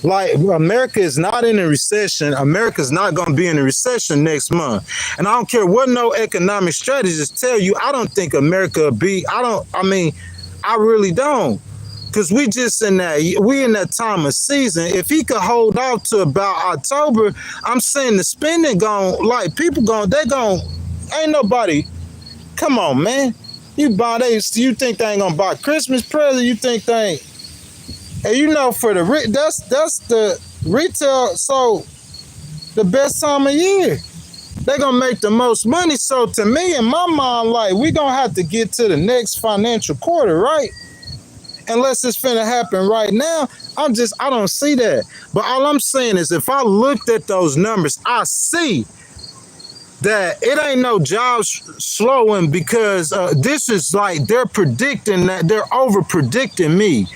Like, America is not in a recession. America's not going to be in a recession next month. And I don't care what no economic strategists tell you. I don't think America will be. I really don't. Because we in that time of season. If he could hold out to about October, I'm saying the spending ain't nobody. Come on, man. You think they ain't gonna buy Christmas presents? You think they ain't? And you know, for the that's the retail. So the best time of year, they gonna make the most money. So to me, in my mind, like, we gonna have to get to the next financial quarter, right? Unless it's finna happen right now, I don't see that. But all I'm saying is, if I looked at those numbers, I see that it ain't no jobs slowing, because this is like they're predicting that they're over predicting me.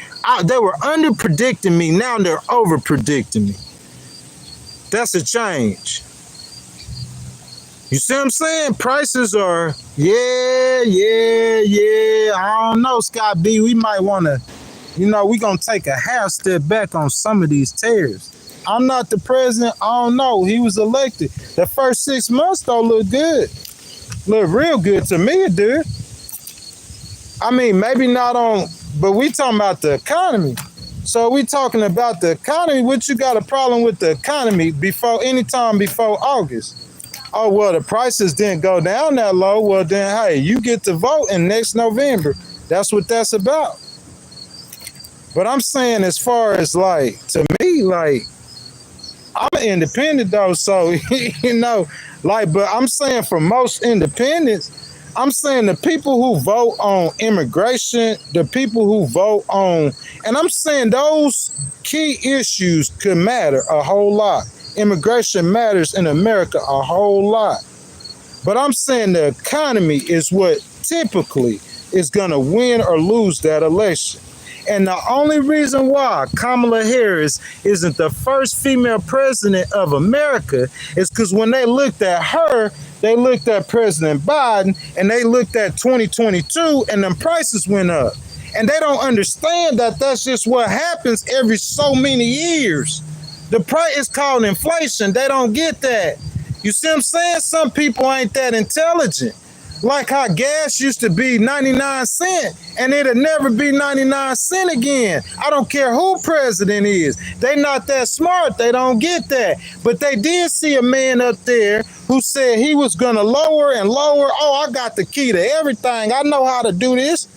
They were under predicting me. Now they're over predicting me. That's a change. You see what I'm saying? Prices are, yeah. I don't know, Scott B. We might want to, we going to take a half step back on some of these tariffs. I'm not the president. I don't know. He was elected. The first 6 months, though, look good. Look real good to me, dude. I mean, maybe not on, but we talking about the economy. So we talking about the economy. What you got a problem with the economy anytime before August? Oh, well, the prices didn't go down that low. Well, then, hey, you get to vote in next November. That's what that's about. But I'm saying, as far as, like, to me, like, I'm an independent, though, so, but I'm saying for most independents, I'm saying the people who vote on immigration, the people who vote on, and I'm saying those key issues could matter a whole lot. Immigration matters in America a whole lot. But I'm saying the economy is what typically is going to win or lose that election. And the only reason why Kamala Harris isn't the first female president of America is because when they looked at her, they looked at President Biden, and they looked at 2022, and them prices went up. And they don't understand that that's just what happens every so many years. The price is called inflation. They don't get that. You see what I'm saying? Some people ain't that intelligent. Like how gas used to be 99 cents, and it'll never be 99 cents again. I don't care who president is. They not that smart. They don't get that. But they did see a man up there who said he was going to lower and lower. Oh, I got the key to everything. I know how to do this.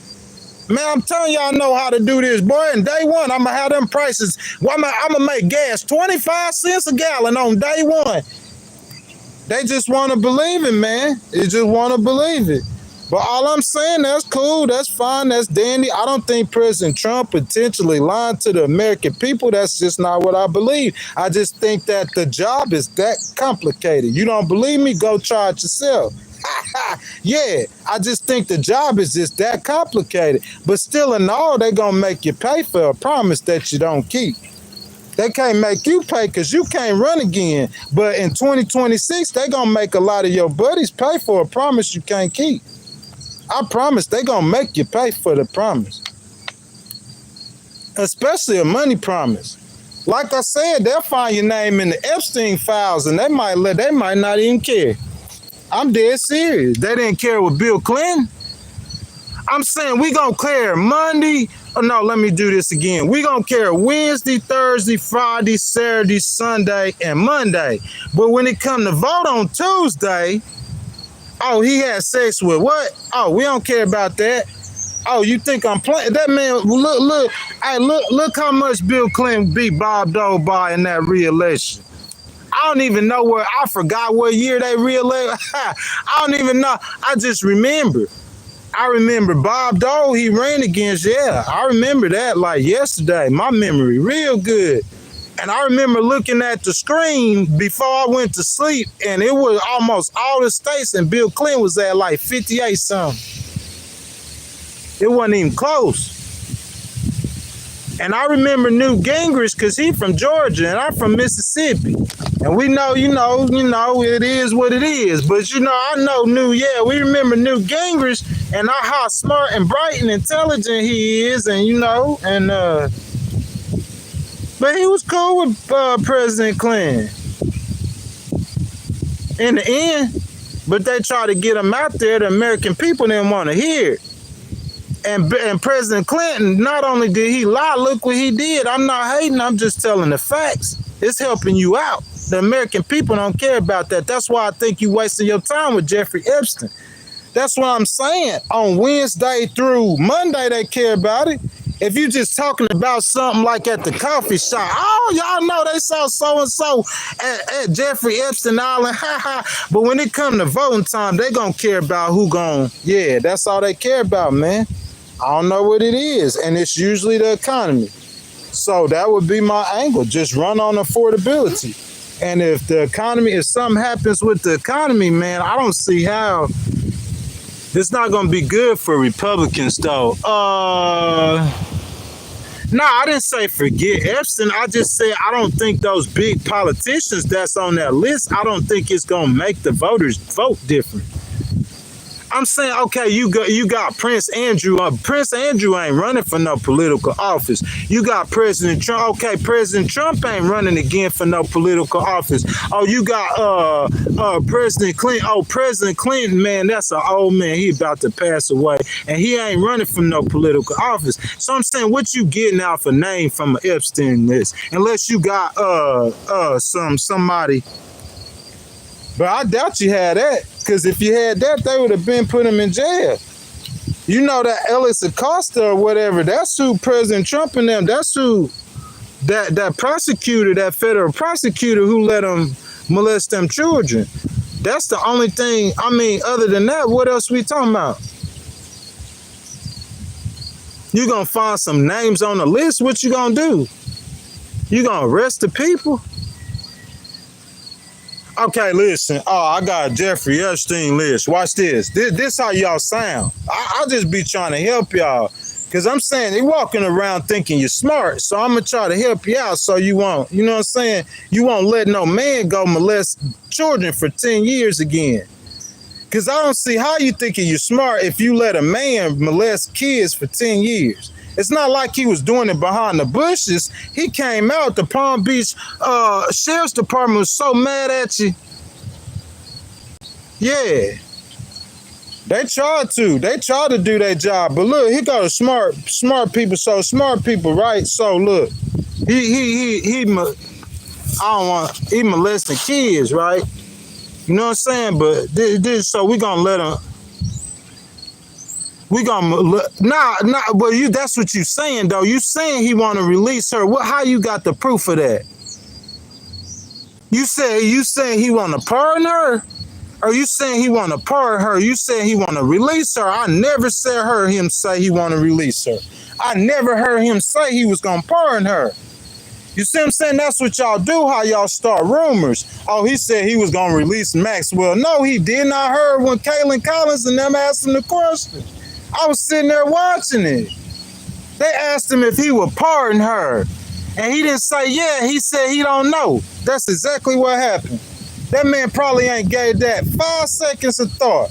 Man, I'm telling you, I know how to do this, boy. And day one, I'm going to have them prices. Well, I'm going to make gas 25 cents a gallon on day one. They just want to believe it, man. They just want to believe it. But all I'm saying, that's cool. That's fine. That's dandy. I don't think President Trump potentially lied to the American people. That's just not what I believe. I just think that the job is that complicated. You don't believe me? Go try it yourself. Yeah, I just think the job is just that complicated. But still in all, they're going to make you pay for a promise that you don't keep. They can't make you pay because you can't run again. But in 2026, they're going to make a lot of your buddies pay for a promise you can't keep. I promise they're going to make you pay for the promise. Especially a money promise. Like I said, they'll find your name in the Epstein files, and they might not even care. I'm dead serious. They didn't care with Bill Clinton. I'm saying we going to care Monday. Oh, no, let me do this again. We going to care Wednesday, Thursday, Friday, Saturday, Sunday, and Monday. But when it come to vote on Tuesday, oh, he had sex with what? Oh, we don't care about that. Oh, you think I'm playing? That man, look how much Bill Clinton beat Bob Dole by in that re-election. I don't even know I forgot what year they re-elected. I don't even know. I just remember. I remember Bob Dole, he ran against, yeah. I remember that like yesterday. My memory real good. And I remember looking at the screen before I went to sleep, and it was almost all the states, and Bill Clinton was at like 58 something. It wasn't even close. And I remember Newt Gingrich because he from Georgia and I'm from Mississippi. And we know, it is what it is. But, I know we remember Newt Gingrich and how smart and bright and intelligent he is. And, but he was cool with President Clinton in the end. But they tried to get him out there. The American people didn't want to hear it. And President Clinton, not only did he lie, look what he did. I'm not hating, I'm just telling the facts. It's helping you out. The American people don't care about that. That's why I think you wasting your time with Jeffrey Epstein. That's what I'm saying. On Wednesday through Monday, they care about it. If you just talking about something like at the coffee shop, y'all know they saw so-and-so at Jeffrey Epstein Island, But when it come to voting time, they gonna care about who that's all they care about, man. I don't know what it is, and it's usually the economy. So that would be my angle. Just run on affordability. And if something happens with the economy, man, I don't see how it's not going to be good for Republicans, though. No, I didn't say forget Epstein. I just said I don't think those big politicians that's on that list, I don't think it's going to make the voters vote different. I'm saying, okay, you got Prince Andrew. Prince Andrew ain't running for no political office. You got President Trump. Okay, President Trump ain't running again for no political office. Oh, you got President Clinton. Oh, President Clinton, man, that's an old man. He about to pass away, and he ain't running for no political office. So I'm saying, what you getting out for name from an Epstein list? Unless you got somebody. But I doubt you had that, because if you had that, they would have been put him in jail. You know that Ellis Acosta or whatever, that's who President Trump and them, that's who, that prosecutor, that federal prosecutor who let them molest them children. That's the only thing, other than that, what else we talking about? You gonna find some names on the list, what you gonna do? You gonna arrest the people? Okay, listen. I got a Jeffrey Epstein list. Watch this. This how y'all sound. I'll just be trying to help y'all. Because I'm saying they walking around thinking you're smart. So I'm going to try to help you out so you won't, you know what I'm saying? You won't let no man go molest children for 10 years again. Because I don't see how you thinking you're smart if you let a man molest kids for 10 years. It's not like he was doing it behind the bushes. He came out, the Palm Beach Sheriff's Department was so mad at you. Yeah. They tried to do their job. But look, he got a smart people. So smart people, right? So look, he molesting kids, right? You know what I'm saying? But so we gonna let him. But that's what you saying though. You saying he want to release her. How you got the proof of that? You saying he want to pardon her? Or you saying he want to pardon her? You saying he want to release her? I never heard him say he want to release her. I never heard him say he was going to pardon her. You see what I'm saying? That's what y'all do, how y'all start rumors. Oh, he said he was going to release Maxwell. No, he didn't. I heard when Kaylin Collins and them asked him the question. I was sitting there watching it. They asked him if he would pardon her. And he didn't say yeah. He said he don't know. That's exactly what happened. That man probably ain't gave that 5 seconds of thought.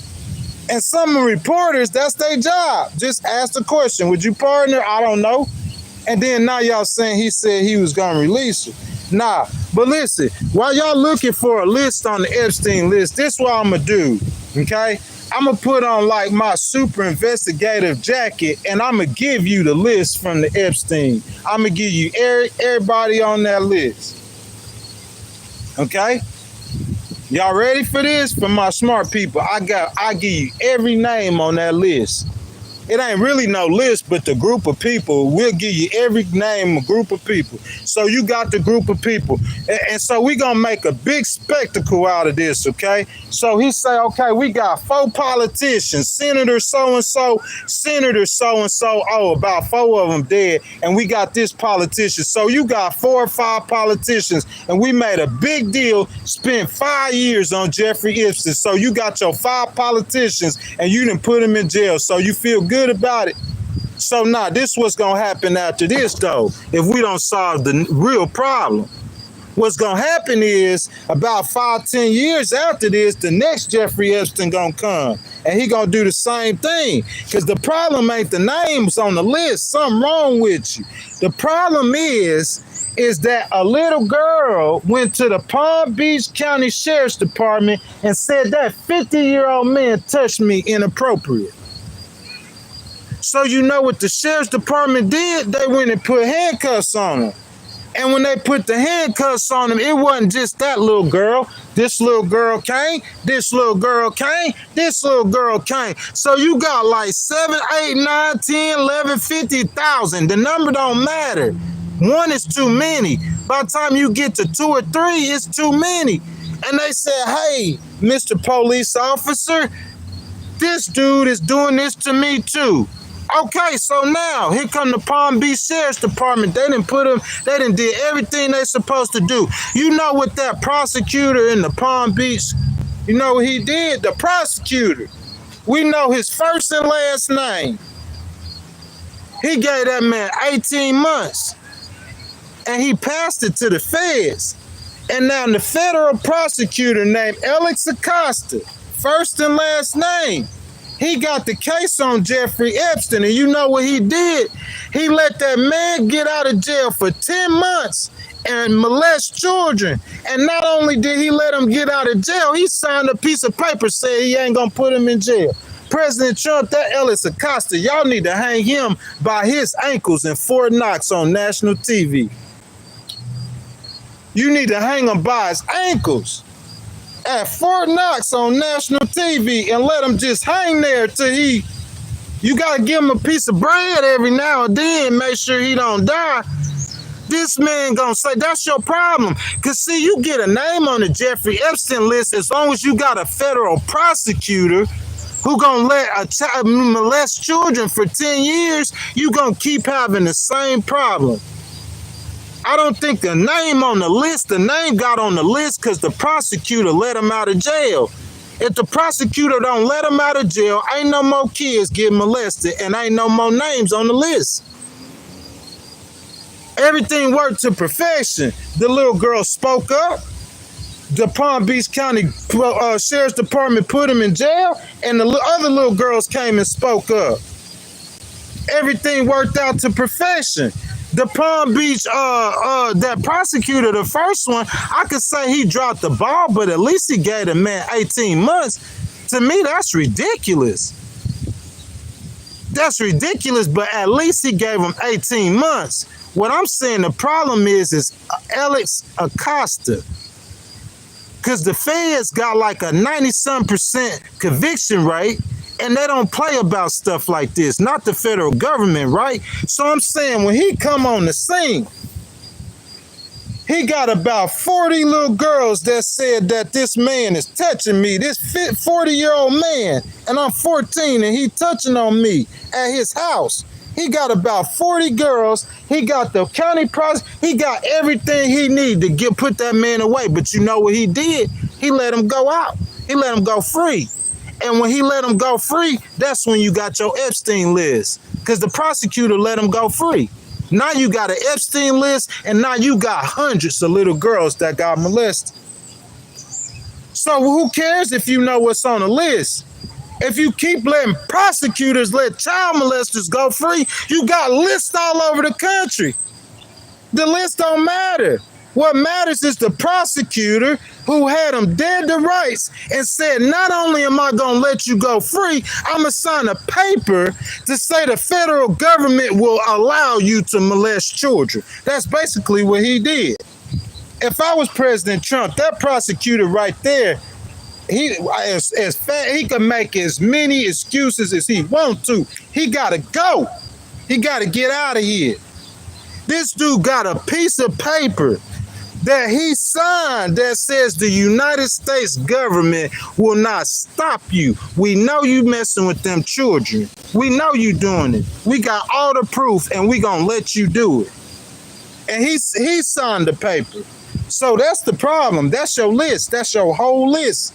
And some reporters, that's their job. Just ask the question, would you pardon her? I don't know. And then now y'all saying he said he was going to release her. Nah, but listen, while y'all looking for a list on the Epstein list, this what I'm going to do, okay? I'm going to put on like my super investigative jacket and I'm going to give you the list from the Epstein. I'm going to give you everybody on that list. Okay? Y'all ready for this? For my smart people, I give you every name on that list. It ain't really no list, but the group of people. We'll give you every name, a group of people. So you got the group of people. And so we going to make a big spectacle out of this, okay? So he say, okay, we got 4 politicians, Senator so-and-so, Senator so-and-so. Oh, about 4 of them dead. And we got this politician. So you got 4 or 5 politicians. And we made a big deal, spent 5 years on Jeffrey Epstein. So you got your 5 politicians and you done put them in jail. So you feel good about it. So now this what's gonna happen after this though, if we don't solve the real problem. What's gonna happen is about 5-10 years after this, the next Jeffrey Epstein gonna come and he gonna do the same thing. Because the problem ain't the names on the list. Something wrong with you. The problem is that a little girl went to the Palm Beach County Sheriff's Department and said that 50-year-old man touched me inappropriate. So you know what the Sheriff's Department did? They went and put handcuffs on him. And when they put the handcuffs on him, it wasn't just that little girl. This little girl came, this little girl came, this little girl came. So you got like 7, 8, 9, 10, 11, 50,000. The number don't matter. 1 is too many. By the time you get to 2 or 3, it's too many. And they said, hey, Mr. Police Officer, this dude is doing this to me too. Okay, so now here come the Palm Beach Sheriff's Department. They done did everything they supposed to do. You know what that prosecutor in the Palm Beach, you know what he did? The prosecutor, we know his first and last name. He gave that man 18 months and he passed it to the feds. And now the federal prosecutor named Alex Acosta, first and last name, he got the case on Jeffrey Epstein, and you know what he did? He let that man get out of jail for 10 months and molest children. And not only did he let him get out of jail, he signed a piece of paper saying he ain't gonna put him in jail. President Trump, that Alex Acosta, y'all need to hang him by his ankles in Fort Knox on national TV. You need to hang him by his ankles at Fort Knox on national TV and let him just hang there till you gotta give him a piece of bread every now and then, make sure he don't die. This man gonna say, that's your problem. Cause see, you get a name on the Jeffrey Epstein list as long as you got a federal prosecutor who gonna let a child molest children for 10 years, you gonna keep having the same problem. I don't think the name on the list, the name got on the list because the prosecutor let him out of jail. If the prosecutor don't let him out of jail, ain't no more kids getting molested and ain't no more names on the list. Everything worked to perfection. The little girl spoke up. The Palm Beach County Sheriff's Department put him in jail, and the other little girls came and spoke up. Everything worked out to perfection. The Palm Beach, that prosecutor, the first one, I could say he dropped the ball, but at least he gave the man 18 months. To me, that's ridiculous. That's ridiculous, but at least he gave him 18 months. What I'm saying the problem is Alex Acosta. Because the feds got like a 90-some% conviction rate, and they don't play about stuff like this, not the federal government, right? So I'm saying when he come on the scene, he got about 40 little girls that said that this man is touching me, this 40-year-old man, and I'm 14 and he touching on me at his house. He got about 40 girls. He got the county prosecutor. He got everything he need to put that man away. But you know what he did? He let him go out. He let him go free. And when he let him go free, that's when you got your Epstein list. Because the prosecutor let him go free. Now you got an Epstein list, and now you got hundreds of little girls that got molested. So who cares if you know what's on the list? If you keep letting prosecutors let child molesters go free, you got lists all over the country. The list don't matter. What matters is the prosecutor who had them dead to rights and said, not only am I going to let you go free, I'm going to sign a paper to say the federal government will allow you to molest children. That's basically what he did. If I was President Trump, that prosecutor right there, as fat, he can make as many excuses as he wants to. He gotta go. He gotta get out of here. This dude got a piece of paper that he signed that says the United States government will not stop you. We know you messing with them children. We know you doing it. We got all the proof and we gonna let you do it. And he signed the paper. So that's the problem. That's your list. That's your whole list.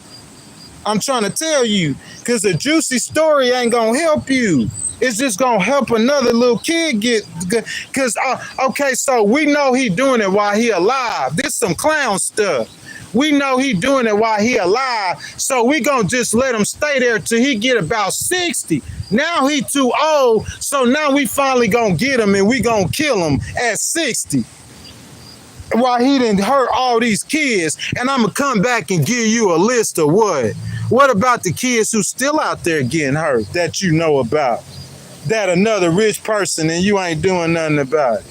I'm trying to tell you, because a juicy story ain't gonna help you. It's just gonna help another little kid get, because okay, so we know he doing it while he alive. This some clown stuff. We know he doing it while he alive, so we gonna just let him stay there till he get about 60. Now he too old, so now we finally gonna get him and we gonna kill him at 60. While he didn't hurt all these kids, and I'm gonna come back and give you a list of what? What about the kids who still out there getting hurt that you know about? That another rich person and you ain't doing nothing about it.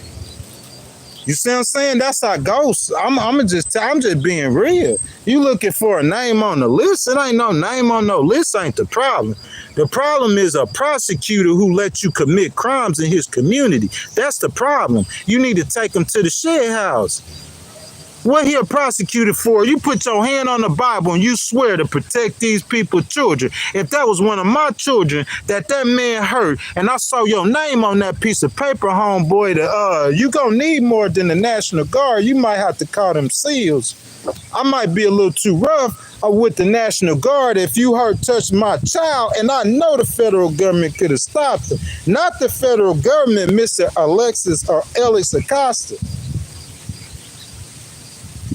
You see what I'm saying? That's how it goes. I'm just being real. You looking for a name on the list? It ain't no name on no list. Ain't the problem. The problem is a prosecutor who let you commit crimes in his community. That's the problem. You need to take him to the shed house. What he a prosecutor for? You put your hand on the Bible and you swear to protect these people's children. If that was one of my children that man hurt and I saw your name on that piece of paper, homeboy, you gonna need more than the National Guard. You might have to call them SEALs. I might be a little too rough with the National Guard if you touched my child, and I know the federal government could have stopped him. Not the federal government, Mr. Alexis or Alex Acosta.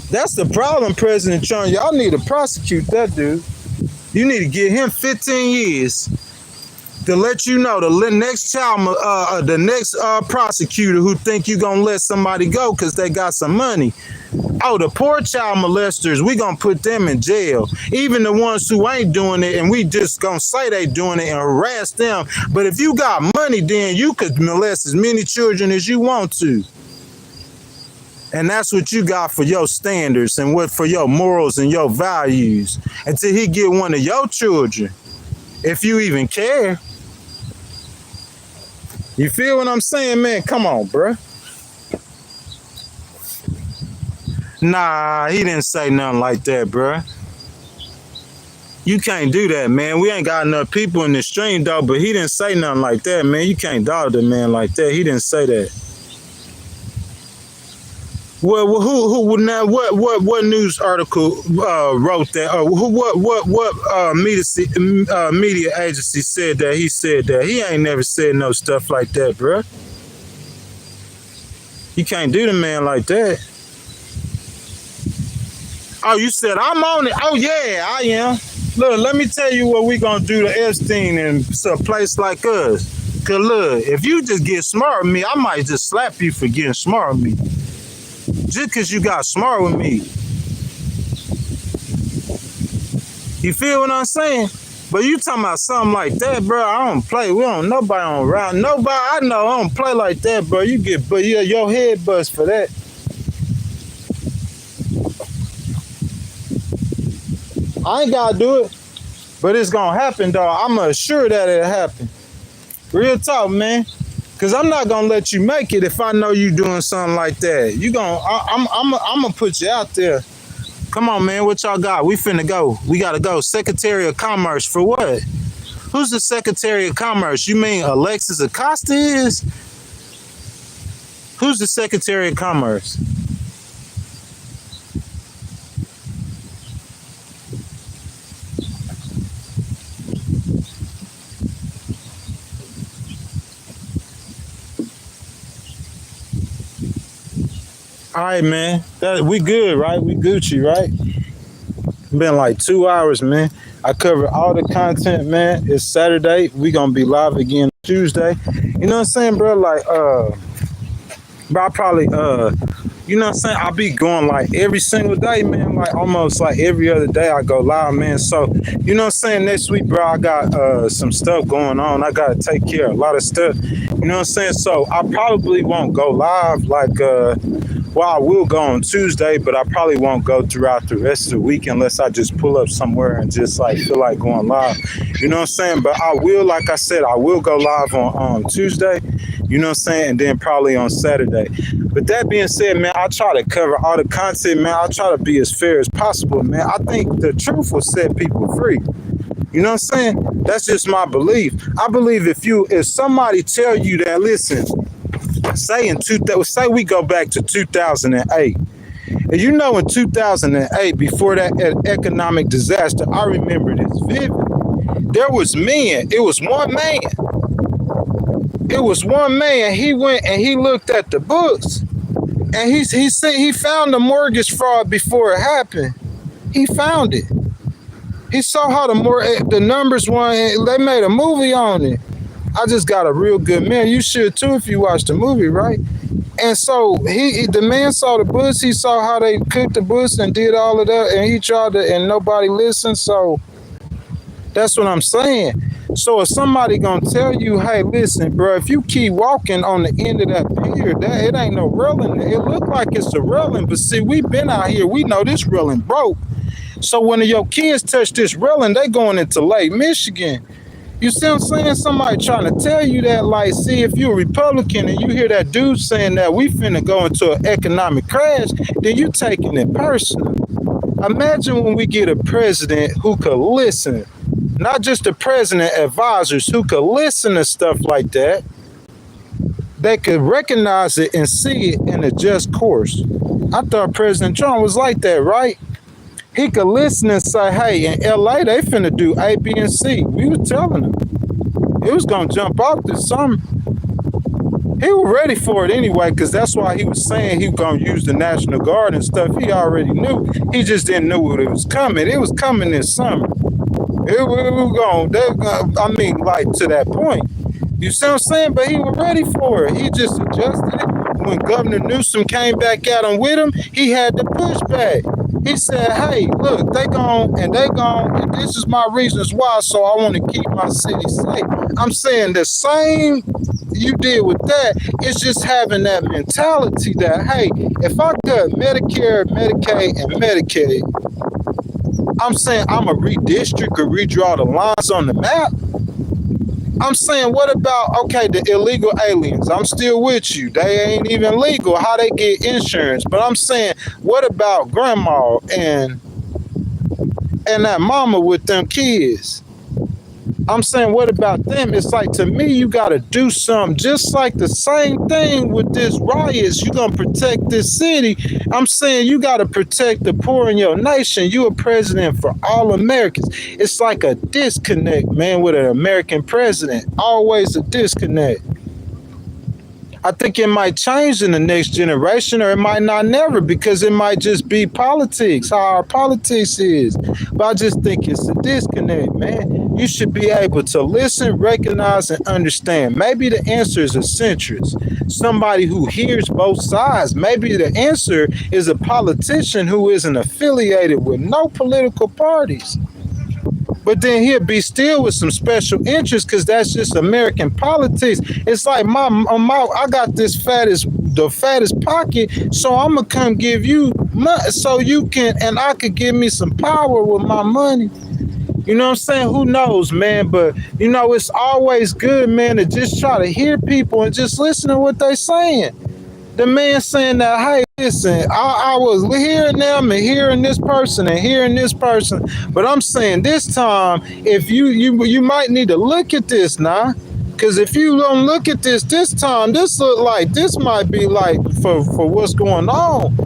That's the problem, President Trump. Y'all need to prosecute that dude. You need to give him 15 years to let you know the next prosecutor who think you gonna let somebody go because they got some money. Oh, the poor child molesters, we gonna put them in jail. Even the ones who ain't doing it, and we just gonna say they doing it and harass them. But if you got money, then you could molest as many children as you want to. And that's what you got for your standards and what for your morals and your values until he get one of your children, if you even care. You feel what I'm saying, man? Come on, bruh. Nah, he didn't say nothing like that, bruh. You can't do that, man. We ain't got enough people in the stream, though, but he didn't say nothing like that, man. You can't dog the man like that. He didn't say that. Well, what news article wrote that? What media agency said that? He said that. He ain't never said no stuff like that, bro. You can't do the man like that. Oh, you said I'm on it. Oh yeah, I am. Look, let me tell you what we gonna do to Epstein in a place like us. Cause look, if you just get smart with me, I might just slap you for getting smart with me. Just because you got smart with me. You feel what I'm saying? But you talking about something like that, bro, I don't play. We don't, nobody on round. Nobody I know, I don't play like that, bro. You get, but your head bust for that. I ain't gotta do it, but it's gonna happen, dog. I'm assured that it'll happen. Real talk, man. Cause I'm not gonna let you make it if I know you doing something like that. I'm gonna put you out there. Come on, man. What y'all got? We finna go. We gotta go. Secretary of Commerce for what? Who's the Secretary of Commerce? You mean Alexis Acosta is? Who's the Secretary of Commerce? All right, man. We good, right? We Gucci, right? Been like 2 hours, man. I covered all the content, man. It's Saturday. We gonna be live again Tuesday. You know what I'm saying, bro? Like, bro, I probably, you know what I'm saying? I'll be going like every single day, man. Like almost like every other day I go live, man. So, you know what I'm saying? Next week, bro, I got some stuff going on. I gotta take care of a lot of stuff. You know what I'm saying? So I probably won't go live like Well, I will go on Tuesday, but I probably won't go throughout the rest of the week unless I just pull up somewhere and just like feel like going live. You know what I'm saying? But I will, like I said, I will go live on Tuesday. You know what I'm saying? And then probably on Saturday. But that being said, man, I try to cover all the content, man. I try to be as fair as possible, man. I think the truth will set people free. You know what I'm saying? That's just my belief. I believe if somebody tell you that, listen, say we go back to 2008. And you know, in 2008, before that economic disaster, I remember this vividly. There was men. It was one man. It was one man. He went and he looked at the books, and he said he found the mortgage fraud before it happened. He found it. He saw how the numbers were. They made a movie on it. I just got a real good man. You should too if you watch the movie, right? And so the man saw the books. He saw how they cooked the books and did all of that, and he tried to, and nobody listened. So that's what I'm saying. So if somebody gonna tell you, hey, listen, bro, if you keep walking on the end of that pier, it ain't no railing. It look like it's a railing, but see, we been out here. We know this railing broke. So when your kids touch this railing, they going into Lake Michigan. You see what I'm saying? Somebody trying to tell you that, like, see, if you're a Republican and you hear that dude saying that we finna go into an economic crash, then you taking it personal. Imagine when we get a president who could listen, not just the president advisors who could listen to stuff like that. They could recognize it and see it and adjust course. I thought President Trump was like that, right? He could listen and say, hey, in LA, they finna do A, B, and C. We were telling him. It was going to jump off this summer. He was ready for it anyway, because that's why he was saying he was going to use the National Guard and stuff. He already knew. He just didn't know what it was coming. It was coming this summer. It was going, I mean, like, to that point. You see what I'm saying? But he was ready for it. He just adjusted it. When Governor Newsom came back at him with him, he had to push back. He said, hey, look, they gone, and this is my reasons why, so I want to keep my city safe. I'm saying the same you did with that, it's just having that mentality that, hey, if I cut Medicare, Medicaid, and Medicaid, I'm saying I'm a redistrict or redraw the lines on the map. I'm saying, what about, okay, the illegal aliens? I'm still with you. They ain't even legal. How they get insurance? But I'm saying, what about grandma and that mama with them kids? I'm saying, what about them? It's like, to me, you got to do something just like the same thing with this riots. You're going to protect this city. I'm saying you got to protect the poor in your nation. You a president for all Americans. It's like a disconnect, man, with an American president. Always a disconnect. I think it might change in the next generation, or it might not never, because it might just be politics, how our politics is. But I just think it's a disconnect, man. You should be able to listen, recognize, and understand. Maybe the answer is a centrist, somebody who hears both sides. Maybe the answer is a politician who isn't affiliated with no political parties. But then he'll be still with some special interest, because that's just American politics. It's like I got the fattest pocket, so I'm gonna come give you money so you can, and I could give me some power with my money. You know what I'm saying? Who knows, man? But you know, it's always good, man, to just try to hear people and just listen to what they're saying. The man saying that, hey, listen, I was hearing them and hearing this person and hearing this person, but I'm saying this time, if you might need to look at this now, because if you don't look at this time, this look like this might be like for what's going on.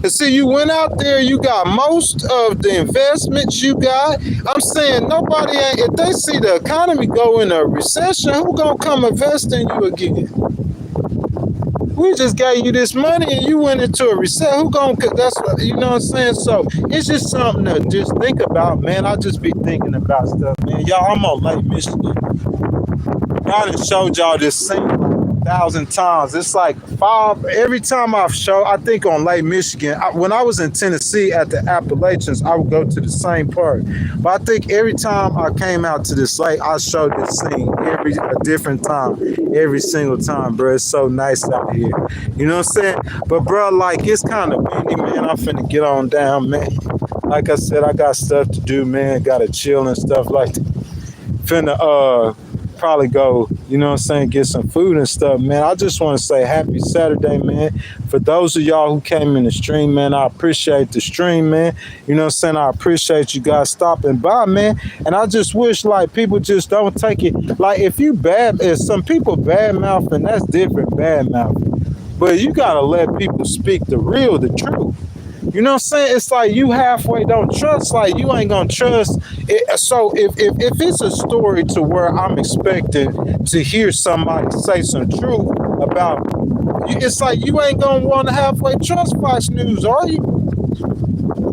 And see, you went out there, you got most of the investments you got. I'm saying nobody, if they see the economy go in a recession, who gonna come invest in you again? We just gave you this money and you went into a recession. Who gonna, that's, you know what I'm saying? So it's just something to just think about, man. I just be thinking about stuff, man. Y'all, I'm on Lake Michigan. Y'all done showed y'all this scene. 1,000 times. It's like 5 every time I've showed. I think on Lake Michigan, when I was in Tennessee at the Appalachians, I would go to the same part. But I think every time I came out to this lake, I showed this scene a different time, every single time, bro. It's so nice out here. You know what I'm saying? But bro, like it's kind of windy, man. I'm finna get on down, man. Like I said, I got stuff to do, man. Gotta chill and stuff like that. Finna probably go, you know what I'm saying, get some food and stuff, man. I just want to say happy Saturday, man. For those of y'all who came in the stream, man, I appreciate the stream, man. You know what I'm saying? I appreciate you guys stopping by, man. And I just wish, like, people just don't take it. Like, if some people bad mouthing, that's different, bad mouthing. But you got to let people speak the truth. You know what I'm saying? It's like you halfway don't trust, like you ain't gonna trust it. So if it's a story to where I'm expecting to hear somebody say some truth about, it's like you ain't gonna want to halfway trust Fox News, are you?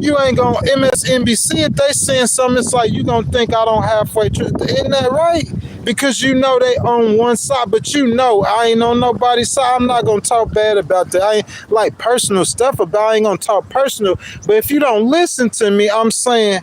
You ain't gonna MSNBC if they saying something. It's like you gonna think I don't halfway trust. Isn't that right? Because you know they on one side, but you know I ain't on nobody's side. I'm not gonna talk bad about that. I ain't like personal stuff about. I ain't gonna talk personal. But if you don't listen to me, I'm saying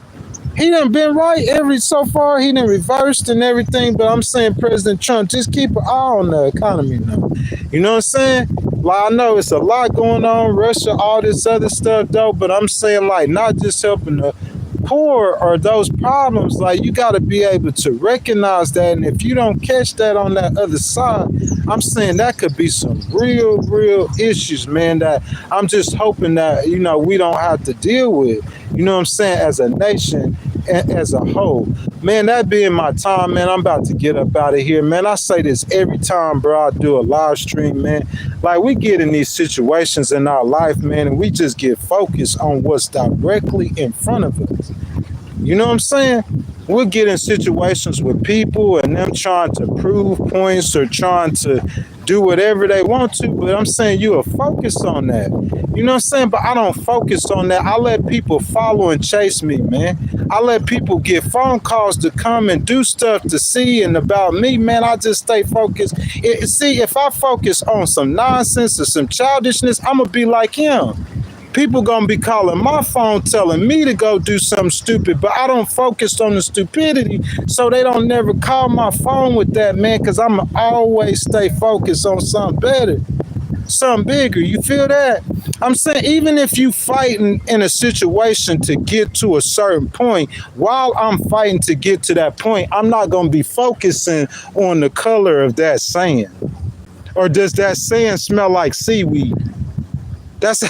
he done been right so far. He done reversed and everything. But I'm saying President Trump, just keep an eye on the economy now. You know what I'm saying? Like I know it's a lot going on, Russia, all this other stuff though. But I'm saying like not just helping the poor or those problems, like you got to be able to recognize that, and if you don't catch that on that other side, I'm saying that could be some real issues, man, that I'm just hoping that, you know, we don't have to deal with, you know what I'm saying, as a nation, as a whole. Man, that being my time, man, I'm about to get up out of here, man. I say this every time, bro, I do a live stream, man. Like, we get in these situations in our life, man, and we just get focused on what's directly in front of us. You know what I'm saying? We'll get in situations with people and them trying to prove points or trying to do whatever they want to, but I'm saying you will focus on that. You know what I'm saying? But I don't focus on that. I let people follow and chase me, man. I let people get phone calls to come and do stuff to see and about me, man. I just stay focused. See, if I focus on some nonsense or some childishness, I'm going to be like him. People gonna be calling my phone telling me to go do something stupid, but I don't focus on the stupidity, so they don't never call my phone with that, man, because I'm always stay focused on something better, something bigger. You feel that? I'm saying even if you fighting in a situation to get to a certain point, while I'm fighting to get to that point, I'm not gonna be focusing on the color of that sand. Or does that sand smell like seaweed? That's,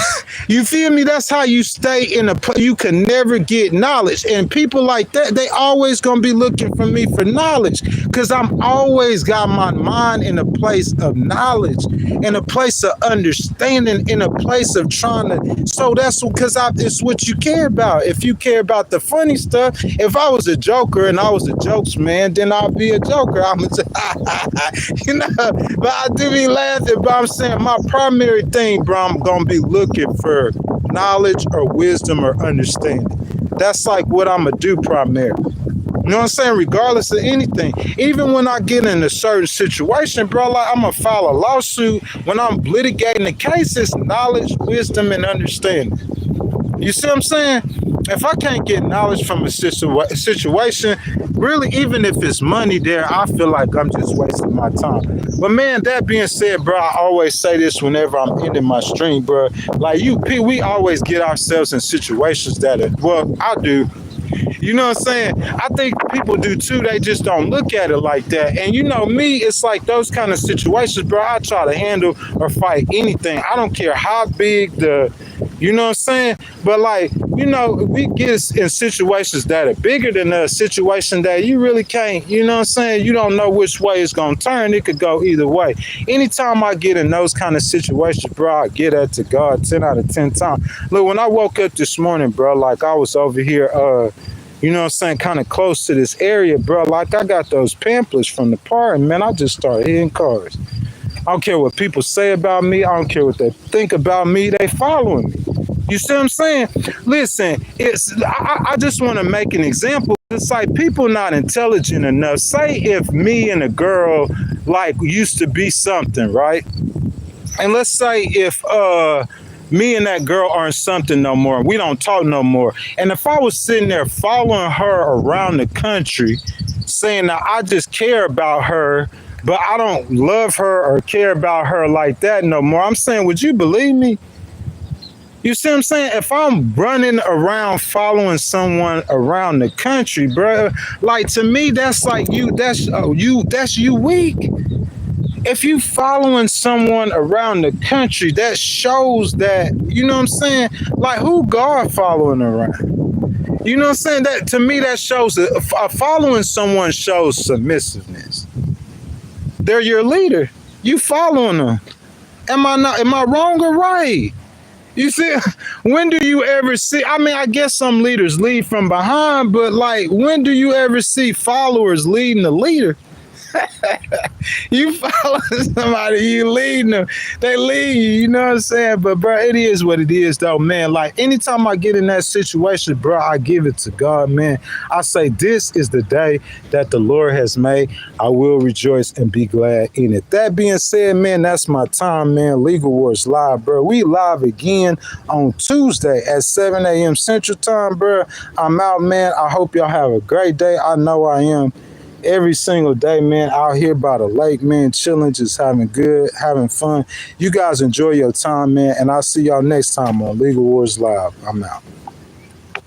you feel me? That's how you stay in you can never get knowledge. And people like that, they always gonna be looking for me for knowledge, because I'm always got my mind in a place of knowledge, in a place of understanding, in a place of trying to. So that's because it's what you care about. If you care about the funny stuff, if I was a joker and I was a jokes man, then I'll be a joker. I'm you know, but I do be laughing. But I'm saying my primary thing, bro, I'm gonna be looking for knowledge or wisdom or understanding. That's like what I'm gonna do primarily. You know what I'm saying? Regardless of anything. Even when I get in a certain situation, bro, like I'm gonna file a lawsuit. When I'm litigating the case, it's knowledge, wisdom, and understanding. You see what I'm saying? If I can't get knowledge from a situation, really, even if it's money there, I feel like I'm just wasting my time. But man, that being said, bro, I always say this whenever I'm ending my stream, bro. Like we always get ourselves in situations that I do. You know what I'm saying? I think people do too. They just don't look at it like that. And you know me, it's like those kind of situations, bro, I try to handle or fight anything. I don't care how big you know what I'm saying? But like, you know, we get in situations that are bigger than a situation that you really can't, you know what I'm saying? You don't know which way it's going to turn. It could go either way. Anytime I get in those kind of situations, bro, I get that to God 10 out of 10 times. Look, when I woke up this morning, bro, like I was over here, you know what I'm saying, kind of close to this area, bro. Like I got those pamphlets from the park, and man, I just started hitting cars. I don't care what people say about me. I don't care what they think about me. They following me. You see what I'm saying? Listen, I just want to make an example. It's like people not intelligent enough. Say if me and a girl like used to be something, right? And let's say if me and that girl aren't something no more, we don't talk no more. And if I was sitting there following her around the country, saying that I just care about her, but I don't love her or care about her like that no more, I'm saying, would you believe me? You see what I'm saying? If I'm running around following someone around the country, bro, like to me, that's like that's you weak. If you following someone around the country, that shows that, you know what I'm saying? Like who God following around? You know what I'm saying? That to me, that shows following someone shows submissiveness. They're your leader. You following them. Am I wrong or right? You see, when do you ever see? I mean, I guess some leaders lead from behind, but like, when do you ever see followers leading the leader? You follow somebody, you leading them, they lead you, you know what I'm saying? But bro, it is what it is though, man. Like anytime I get in that situation, bro, I give it to God, man. I say, this is the day that the Lord has made. I will rejoice and be glad in it. That being said, man, that's my time, man. Legal Wars Live, bro. We live again on Tuesday at 7 a.m. Central Time, bro. I'm out, man. I hope y'all have a great day. I know I am. Every single day, man, out here by the lake, man, chilling, just having fun. You guys enjoy your time, man, and I'll see y'all next time on Legal Wars Live. I'm out.